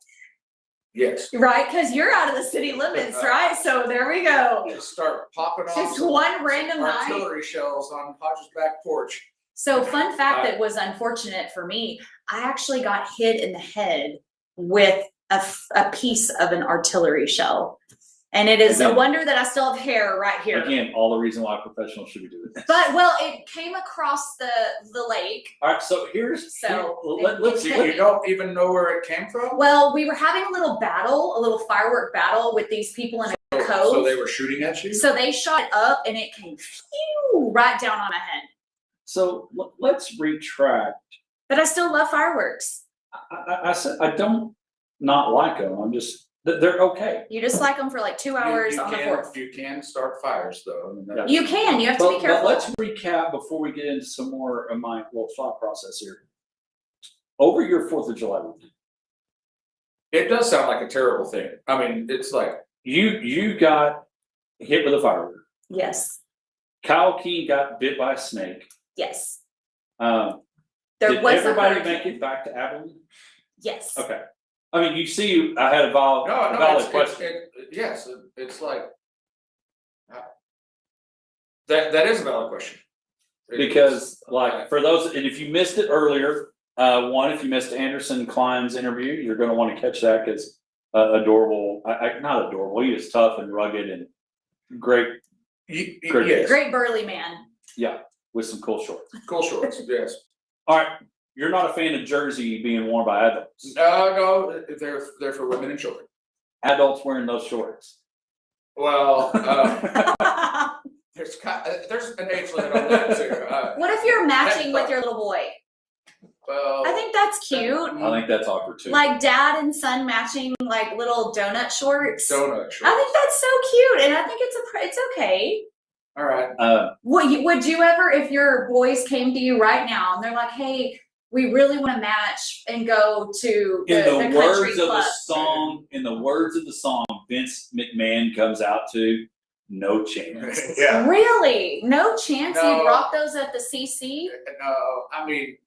yes. Right, because you're out of the city limits, right? So there we go. Just start popping off. Just some one random night. artillery shells on Hodge's back porch. So fun fact that was unfortunate for me, I actually got hit in the head with a piece of an artillery shell. And it is a wonder that I still have hair right here. Again, all the reason why professionals should be doing this. But it came across the lake. All right, so let's You don't even know where it came from? Well, we were having a little firework battle with these people in a cove. So they were shooting at you? So they shot it up and it came right down on my head. So let's retract. But I still love fireworks. I said I don't not like them. I'm just they're okay. You just like them for like 2 hours on the 4th. You can start fires though. You can. You have to be careful. But let's recap before we get into some more of my little thought process here. Over your 4th of July weekend, It does sound like a terrible thing. I mean, it's like you got hit with a firework. Yes. Kyle Key got bit by a snake. Yes. There Did was a everybody hurricane. make it back to Abilene? Yes. Okay. I mean, you see, I had a valid question. Yes, it's like. That is a valid question. Because like for those, and if you missed it earlier, one, if you missed Anderson Klein's interview, you're gonna want to catch that because adorable, not adorable, he is tough and rugged and great Great. Yes, Great burly man. with some cool shorts. cool shorts, yes. All right, you're not a fan of jersey being worn by adults. No, they're for women and children. Adults wearing those shorts. Well, there's an age limit on that too. What if you're matching with your little boy? Well, I think that's cute. I think that's awkward too. Like dad and son matching like little donut shorts. donut shorts. I think that's so cute, and I think it's okay. All right. Would you ever, if your boys came to you right now and they're like, "Hey, we really want to match and go to the in the country words of club"? the song, Vince McMahon comes out to no chance. Yeah. Really? No chance No. you rock those at the CC? No, I mean,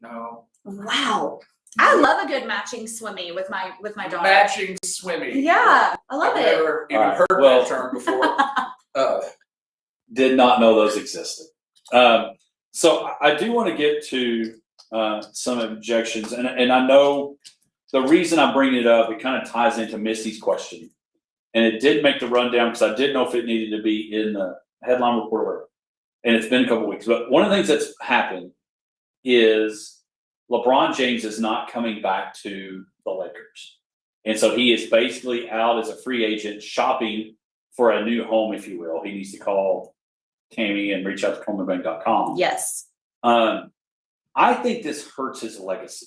no. Wow. I love a good matching swimmy with my daughter. Matching swimming. Yeah, I love I've it. never even Alright, heard well- that term before. Did not know those existed. So I do want to get to some objections, and I know the reason I'm bringing it up, it kind of ties into Misty's question, and it did make the rundown because I didn't know if it needed to be in the headline report or whatever. And it's been a couple weeks, but one of the things that's happened is LeBron James is not coming back to the Lakers, and so he is basically out as a free agent shopping for a new home, if you will. He needs to call Tammy and reach out to ColemanBank.com. Yes. I think this hurts his legacy.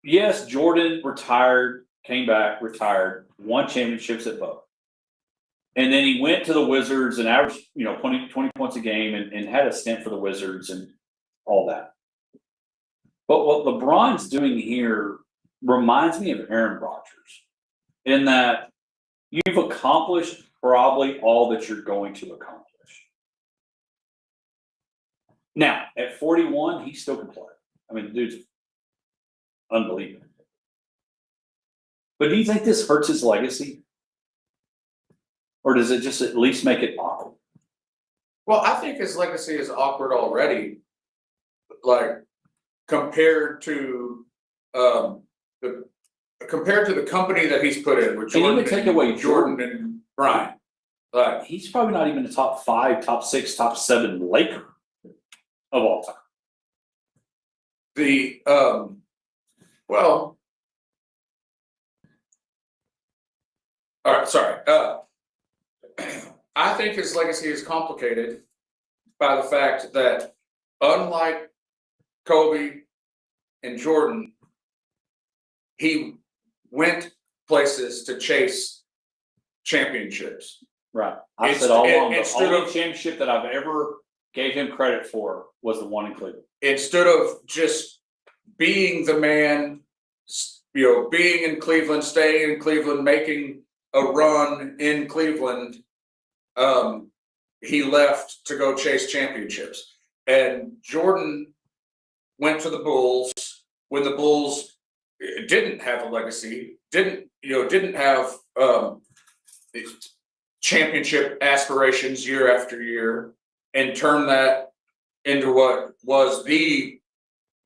Yes, Jordan retired, came back, retired, won championships at both. And then he went to the Wizards and averaged, 20 points a game and had a stint for the Wizards and all that. But what LeBron's doing here reminds me of Aaron Rodgers in that you've accomplished probably all that you're going to accomplish. Now, at 41, he still can play. I mean, the dude's unbelievable. But do you think this hurts his legacy? Or does it just at least make it awkward? Well, I think his legacy is awkward already, like compared to the company that he's put in with And Jordan. even take away Jordan and Brian. Like He's probably not even the top 5, top 6, top 7 Laker of all time. the well, all right, sorry. I think his legacy is complicated by the fact that unlike Kobe and Jordan, he went places to chase championships. Right. I've It's- said all along, the instead only of- championship that I've ever gave him credit for was the one in Cleveland. Instead of just being the man, being in Cleveland, staying in Cleveland, making a run in Cleveland, he left to go chase championships. And Jordan went to the Bulls when the Bulls didn't have a legacy, didn't have championship aspirations year after year, and turned that into what was the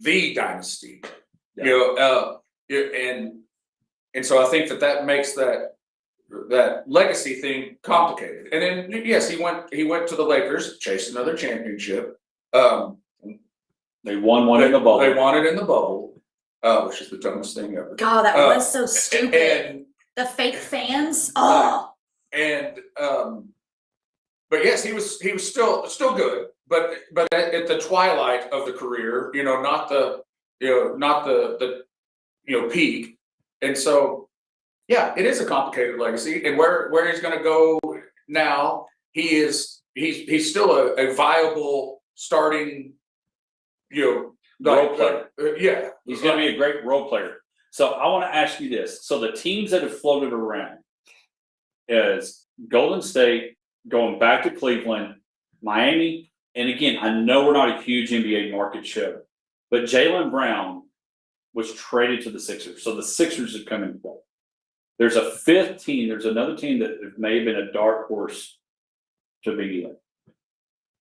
dynasty. And so I think that makes that legacy thing complicated. And then yes, he went to the Lakers, chased another championship. They won one in the bubble. They won it in the bubble, which is the dumbest thing ever. God, that was so stupid. And The fake fans. Oh, but yes, he was still good, but at the twilight of the career, not the peak. And so, yeah, it is a complicated legacy, and where he's going to go now, he's still a viable starting, Role player. Yeah, He's going to be a great role player. So I want to ask you this. So the teams that have floated around is Golden State, going back to Cleveland, Miami, and again, I know we're not a huge NBA market show, but Jaylen Brown was traded to the Sixers. So the Sixers have come into play. There's a fifth team. There's another team that may have been a dark horse to be in.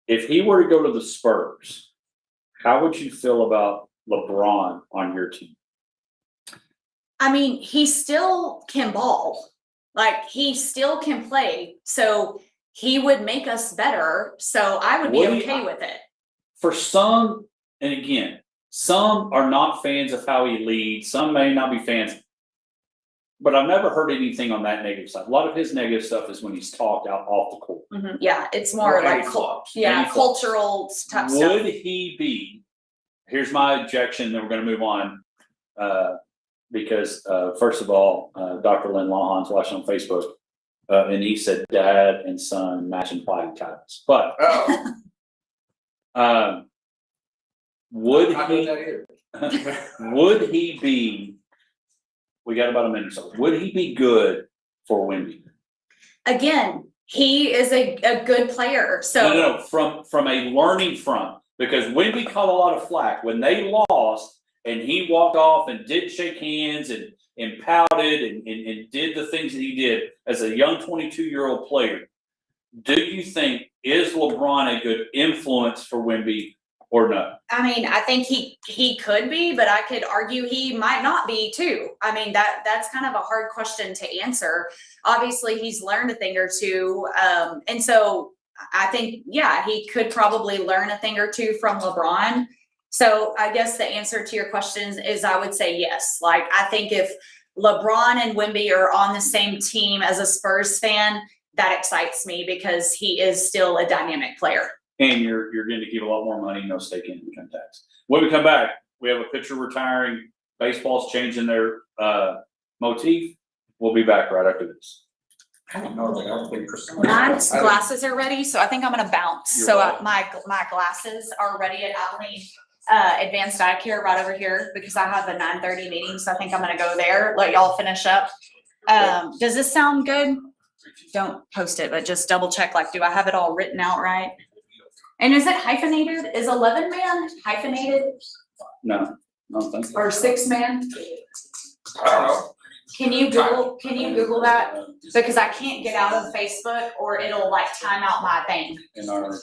If he were to go to the Spurs, how would you feel about LeBron on your team? I mean, he still can ball. Like, he still can play. So he would make us better. So I would be Would he? okay with it. For some, and again, some are not fans of how he leads. Some may not be fans. But I've never heard anything on that negative side. A lot of his negative stuff is when he's talked out off the court. Yeah, it's more like cultural type stuff. Would he be? Here's my objection. Then we're going to move on, because first of all, Dr. Lynn Lawhon's watching on Facebook, and he said dad and son matching plaid ties. But would he? Would he be? We got about a minute or so. Would he be good for Wemby? Again, he is a good player. So No. From a learning front, because Wemby caught a lot of flack when they lost, and he walked off and didn't shake hands and pouted and did the things that he did as a young 22-year-old player. Do you think is LeBron a good influence for Wemby or no? I mean, I think he could be, but I could argue he might not be too. I mean, that's kind of a hard question to answer. Obviously, he's learned a thing or two. And so I think, yeah, he could probably learn a thing or two from LeBron. So I guess the answer to your question is I would say yes. Like, I think if LeBron and Wemby are on the same team as a Spurs fan, that excites me because he is still a dynamic player. And you're going to keep a lot more money, no stake in income tax. When we come back, we have a pitcher retiring. Baseball's changing their motif. We'll be back right after this. I don't know, I don't think. My glasses are ready, so I think I'm gonna bounce. You're So welcome. my glasses are ready at Abilene Advanced Eye Care right over here because I have a 9:30 meeting. So I think I'm gonna go there. Let y'all finish up. Does this sound good? Don't post it, but just double check. Like, do I have it all written out right? And is it hyphenated? Is 11 man hyphenated No, I don't think so. or 6 man? I don't know. Can you Google that? Because I can't get out of Facebook or it'll like time out my thing. In our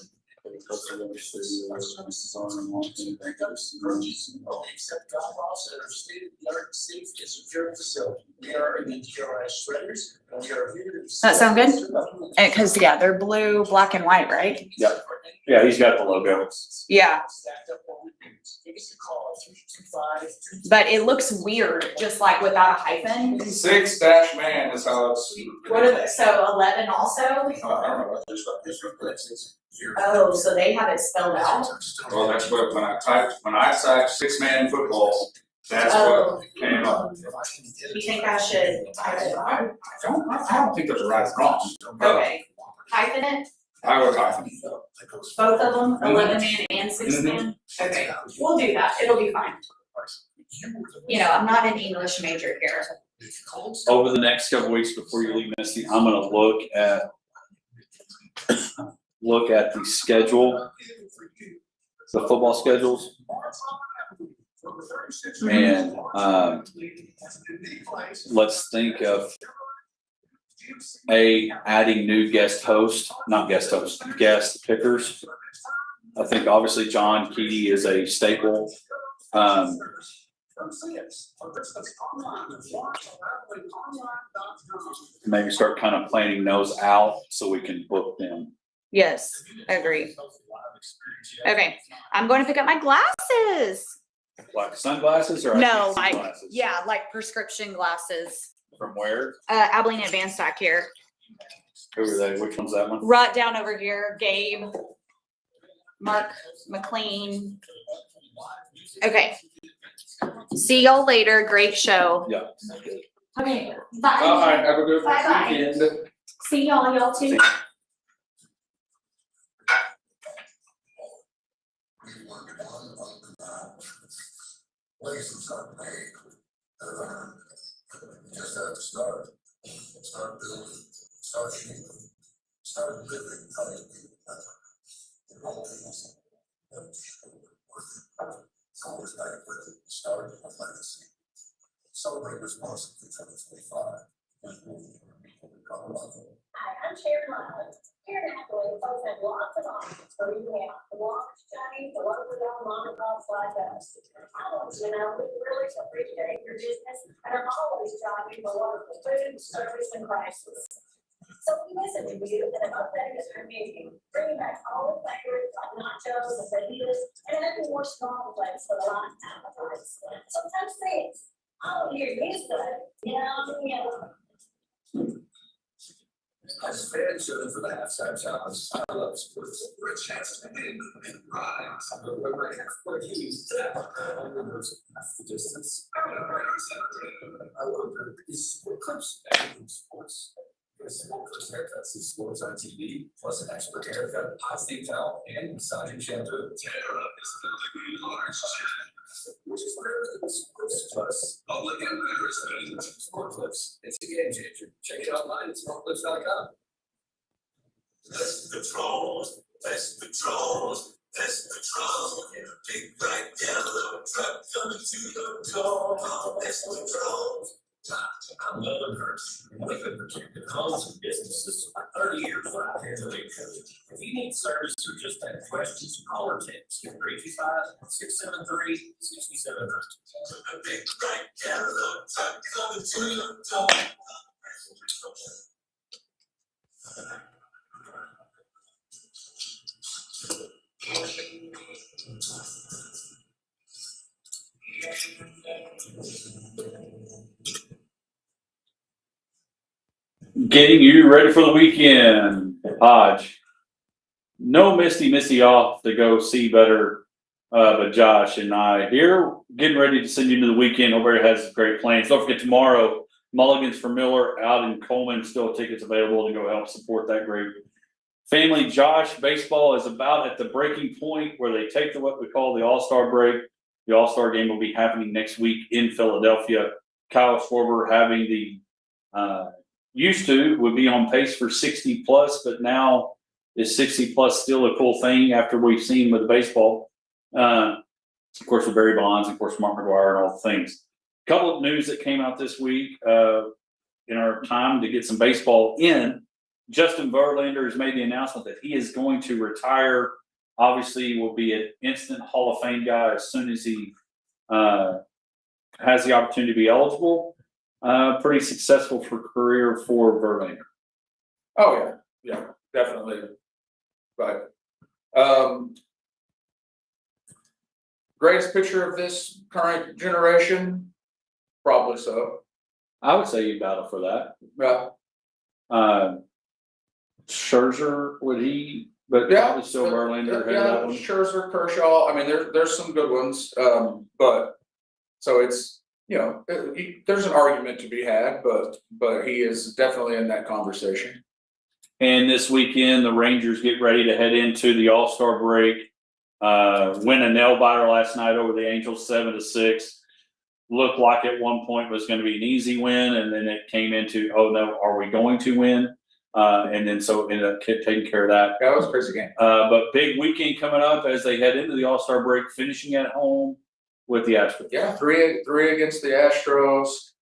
That sound good? Because yeah, they're blue, black and white, right? Yep. Yeah, he's got the logo. Yeah. But it looks weird, just like without a hyphen. 6-man is how it's. What are they, so 11 also? I don't know. Oh, so they have it spelled out? Well, that's what, when I typed 6-man football, that's Oh. what came up. You think I should type it on? I don't think there's a right or wrong. Okay, hyphen it, I would hyphen. both of them, 11 man and 6 man? Okay, we'll do that, it'll be fine. You know, I'm not an English major here. Over the next couple weeks before you leave Misty, I'm gonna look at the schedule, the football schedules. And let's think of adding new guest pickers. I think obviously John Keedy is a staple. Maybe start kind of planning those out so we can book them. Yes, I agree. Okay, I'm going to pick up my glasses. Like sunglasses or? No, like like, glasses? yeah, like prescription glasses. From where? Abilene Advanced Eye Care. Who are they? Which one's that one? Right down over here, Gabe, Mark McLean. Okay. See y'all later. Great show. Yeah. Okay, All bye. right, have a good Bye-bye. weekend. See y'all too. Just have to start building, start shooting, start living. Celebrate responsibly for the 25. Hi, I'm Sharon Miles. Here in Abilene, folks have lots of options for eating out. The Walker's Chinese, the local down mom and pops like us. I want you to know we really appreciate your business and are always shopping for local food, service, and prices. So we listen to you and have updated our menu, bringing back all the favorites like nachos and fajitas and adding more small plates for the line appetizers. Sometimes things, I don't hear you say, As fans showing for the halftime shots, I love sports. For a chance to win and rise. But right for a huge step, half the distance. I love these sport clips and sports. First haircuts is sports on TV, plus an expert haircut, hot steam towel, and massaging shampoo. Tear up is the large which is rare in sports plus public and embarrassing sport clips. It's a game changer. Check it out online at sportclips.com. Best patrols, best patrols, best patrols. In a big bright yellow truck coming to the door. Best patrols. I'm loving her. We could protect the homes and businesses for 30 years without handling code. If you need service or just have questions, call or text 325-673-6700. A big bright yellow truck coming to your door. Getting you ready for the weekend, Hodge. No Misty off to go see better, but Josh and I here getting ready to send you to the weekend. Everybody has great plans. Don't forget tomorrow, Mulligan's for Miller out in Coleman. Still tickets available to go help support that great family. Josh, baseball is about at the breaking point where they take what we call the All-Star break. The All-Star game will be happening next week in Philadelphia. Kyle Schwarber having the used to would be on pace for 60 plus, but now is 60 plus still a cool thing after we've seen with the baseball? Of course, with Barry Bonds, of course, Mark McGwire and all the things. A couple of news that came out this week in our time to get some baseball in. Justin Verlander has made the announcement that he is going to retire. Obviously, will be an instant Hall of Fame guy as soon as he has the opportunity to be eligible. Pretty successful career for Verlander. Oh, yeah, definitely. But, greatest pitcher of this current generation? Probably so. I would say you battle for that. Yeah. Scherzer, would he? But Yeah, probably still Verlander had that one. Scherzer, Kershaw. I mean, there's some good ones. But so it's, there's an argument to be had, but he is definitely in that conversation. And this weekend, the Rangers get ready to head into the All-Star break. Win a nail biter last night over the Angels, 7-6. Looked like at one point was going to be an easy win, and then it came into, oh no, are we going to win? And then so ended up taking care of that. That was a crazy game. But big weekend coming up as they head into the All-Star break, finishing at home with the Astros. Yeah, three against the Astros.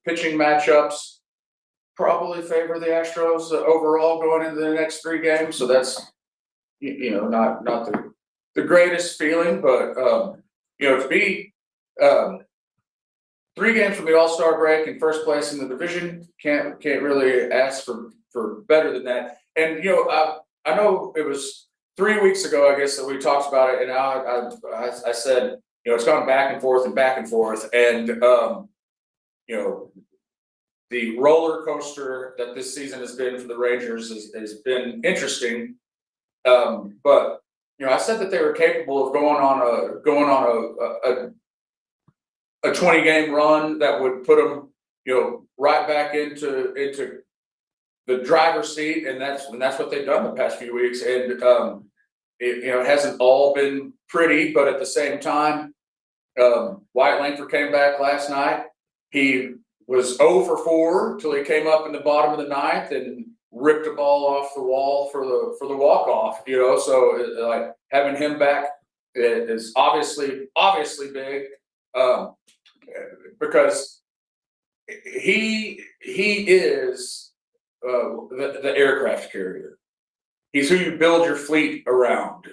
Pitching matchups probably favor the Astros overall going into the next 3 games. So that's not the greatest feeling, but to be 3 games from the All-Star break and first place in the division can't really ask for better than that. And I know it was 3 weeks ago, I guess, that we talked about it, and I said, it's gone back and forth, and the roller coaster that this season has been for the Rangers has been interesting. But I said that they were capable of going on a 20-game run that would put them, right back into the driver's seat, and that's what they've done the past few weeks. And it hasn't all been pretty, but at the same time, Wyatt Langford came back last night. He was 0 for 4 till he came up in the bottom of the 9th, and ripped a ball off the wall for the walk off. So like having him back is obviously big, because he is the aircraft carrier. He's who you build your fleet around.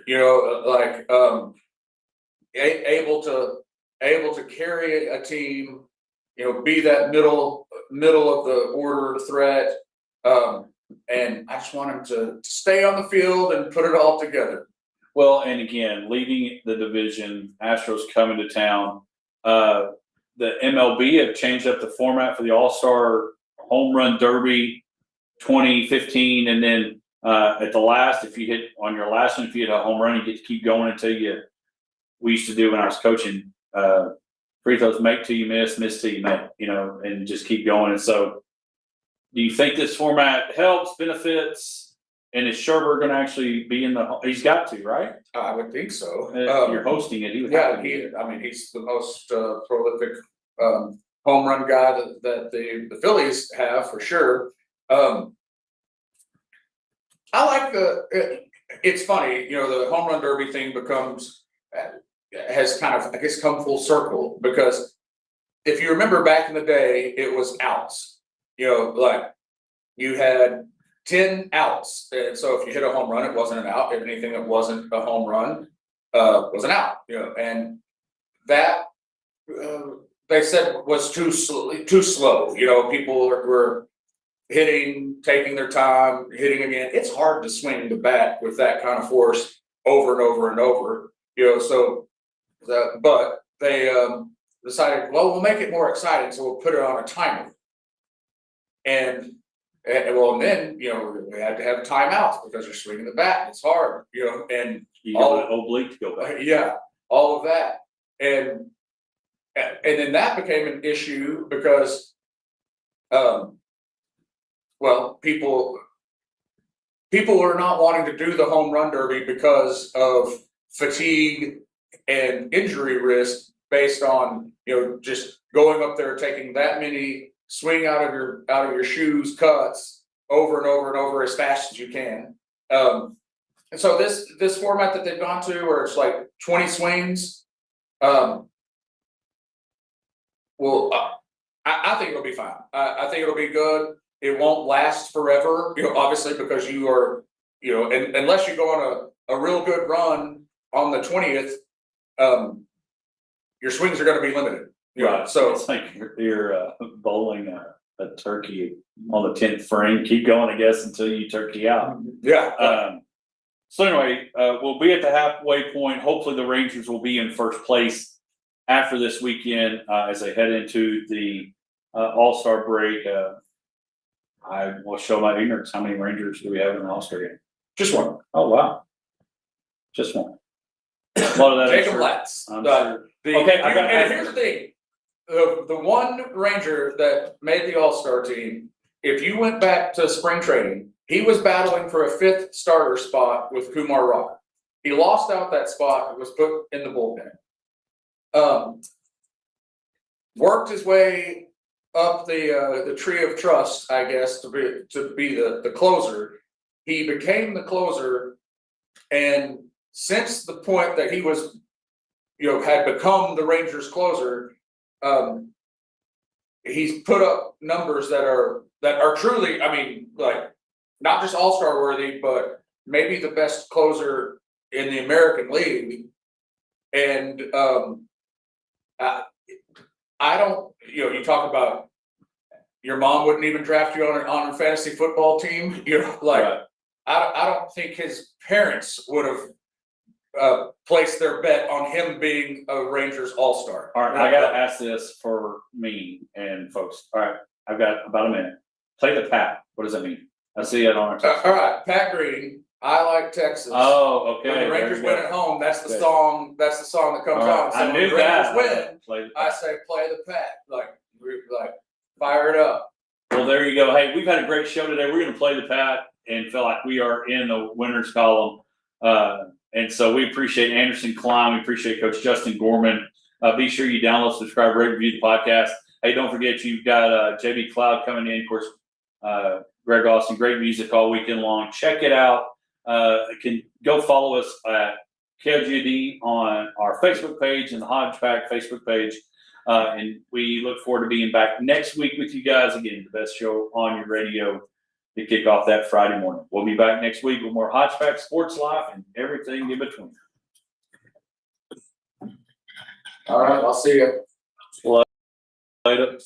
Able to carry a team. Be that middle of the order threat. And I just want him to stay on the field and put it all together. Well, and again, leading the division, Astros coming to town. The MLB have changed up the format for the All-Star Home Run Derby 2015, and then at the last, if you hit on your last one, if you hit a home run, you get to keep going until you. We used to do when I was coaching. Free throws, make till you miss till you make. And just keep going. And so, do you think this format helps, benefits? And is Scherber going to actually be in the? He's got to, right? I would think so. You're hosting it. He would have to be. He's the most prolific home run guy that the Phillies have for sure. I like it's funny, the home run derby thing has kind of, I guess, come full circle, because if you remember back in the day, it was outs. Like you had 10 outs, and so if you hit a home run, it wasn't an out. If anything that wasn't a home run was an out. And that they said was too slow. People were hitting, taking their time, hitting again. It's hard to swing the bat with that kind of force over and over and over. But they decided, well, we'll make it more exciting, so we'll put it on a timer. And then we had to have timeouts because you're swinging the bat and it's hard, and You got an oblique to go back. yeah, all of that, and then that became an issue because, people are not wanting to do the home run derby because of fatigue and injury risk based on just going up there taking that many swing out of your shoes cuts over and over and over as fast as you can. And so this format that they've gone to, where it's like 20 swings, I think it'll be fine. I think it'll be good. It won't last forever, obviously, because you are, and unless you go on a real good run on the 20th, your swings are going to be limited. Right. So it's like you're bowling a turkey on the 10th frame. Keep going, I guess, until you turkey out. yeah. So anyway, we'll be at the halfway point. Hopefully the Rangers will be in first place after this weekend as they head into the All-Star break. I will show my ignorance. How many Rangers do we have in the All-Star game? Just one. Oh, wow. Just one. A lot of that. Jacob Latz. I'm sure. Okay, and here's the thing. The one Ranger that made the All-Star team, if you went back to spring training, he was battling for a 5th starter spot with Kumar Rocker. He lost out that spot and was put in the bullpen. Worked his way up the tree of trust, I guess, to be the closer. He became the closer, and since the point that he was, had become the Rangers closer, he's put up numbers that are truly, like, not just all-star worthy, but maybe the best closer in the American League. And I don't, you talk about your mom wouldn't even draft you on a fantasy football team. Right. I don't think his parents would have placed their bet on him being a Rangers all-star. All right, I got to ask this for me and folks. All right, I've got about a minute. Play the Pat. What does that mean? I see it on our text. All right, Pat Green. I like Texas. Oh, okay. When the Rangers win at home, that's the Good. song. That's the song that comes All on. right, So I when knew the Rangers that. win, Play the I Pat. say play the Pat. Like fire it up. Well, there you go. Hey, we've had a great show today. We're going to play the Pat and feel like we are in the winners column. And so we appreciate Anderson Klein. We appreciate Coach Justin Gorman. Be sure you download, subscribe, rate, review the podcast. Hey, don't forget you've got JB Cloud coming in. Of course, Greg Austin, great music all weekend long. Check it out. You can go follow us at KOGD on our Facebook page and the Hodgeback Facebook page. And we look forward to being back next week with you guys again, the best show on your radio to kick off that Friday morning. We'll be back next week with more Hodgeback sports life and everything in between. All right, I'll see you. Later.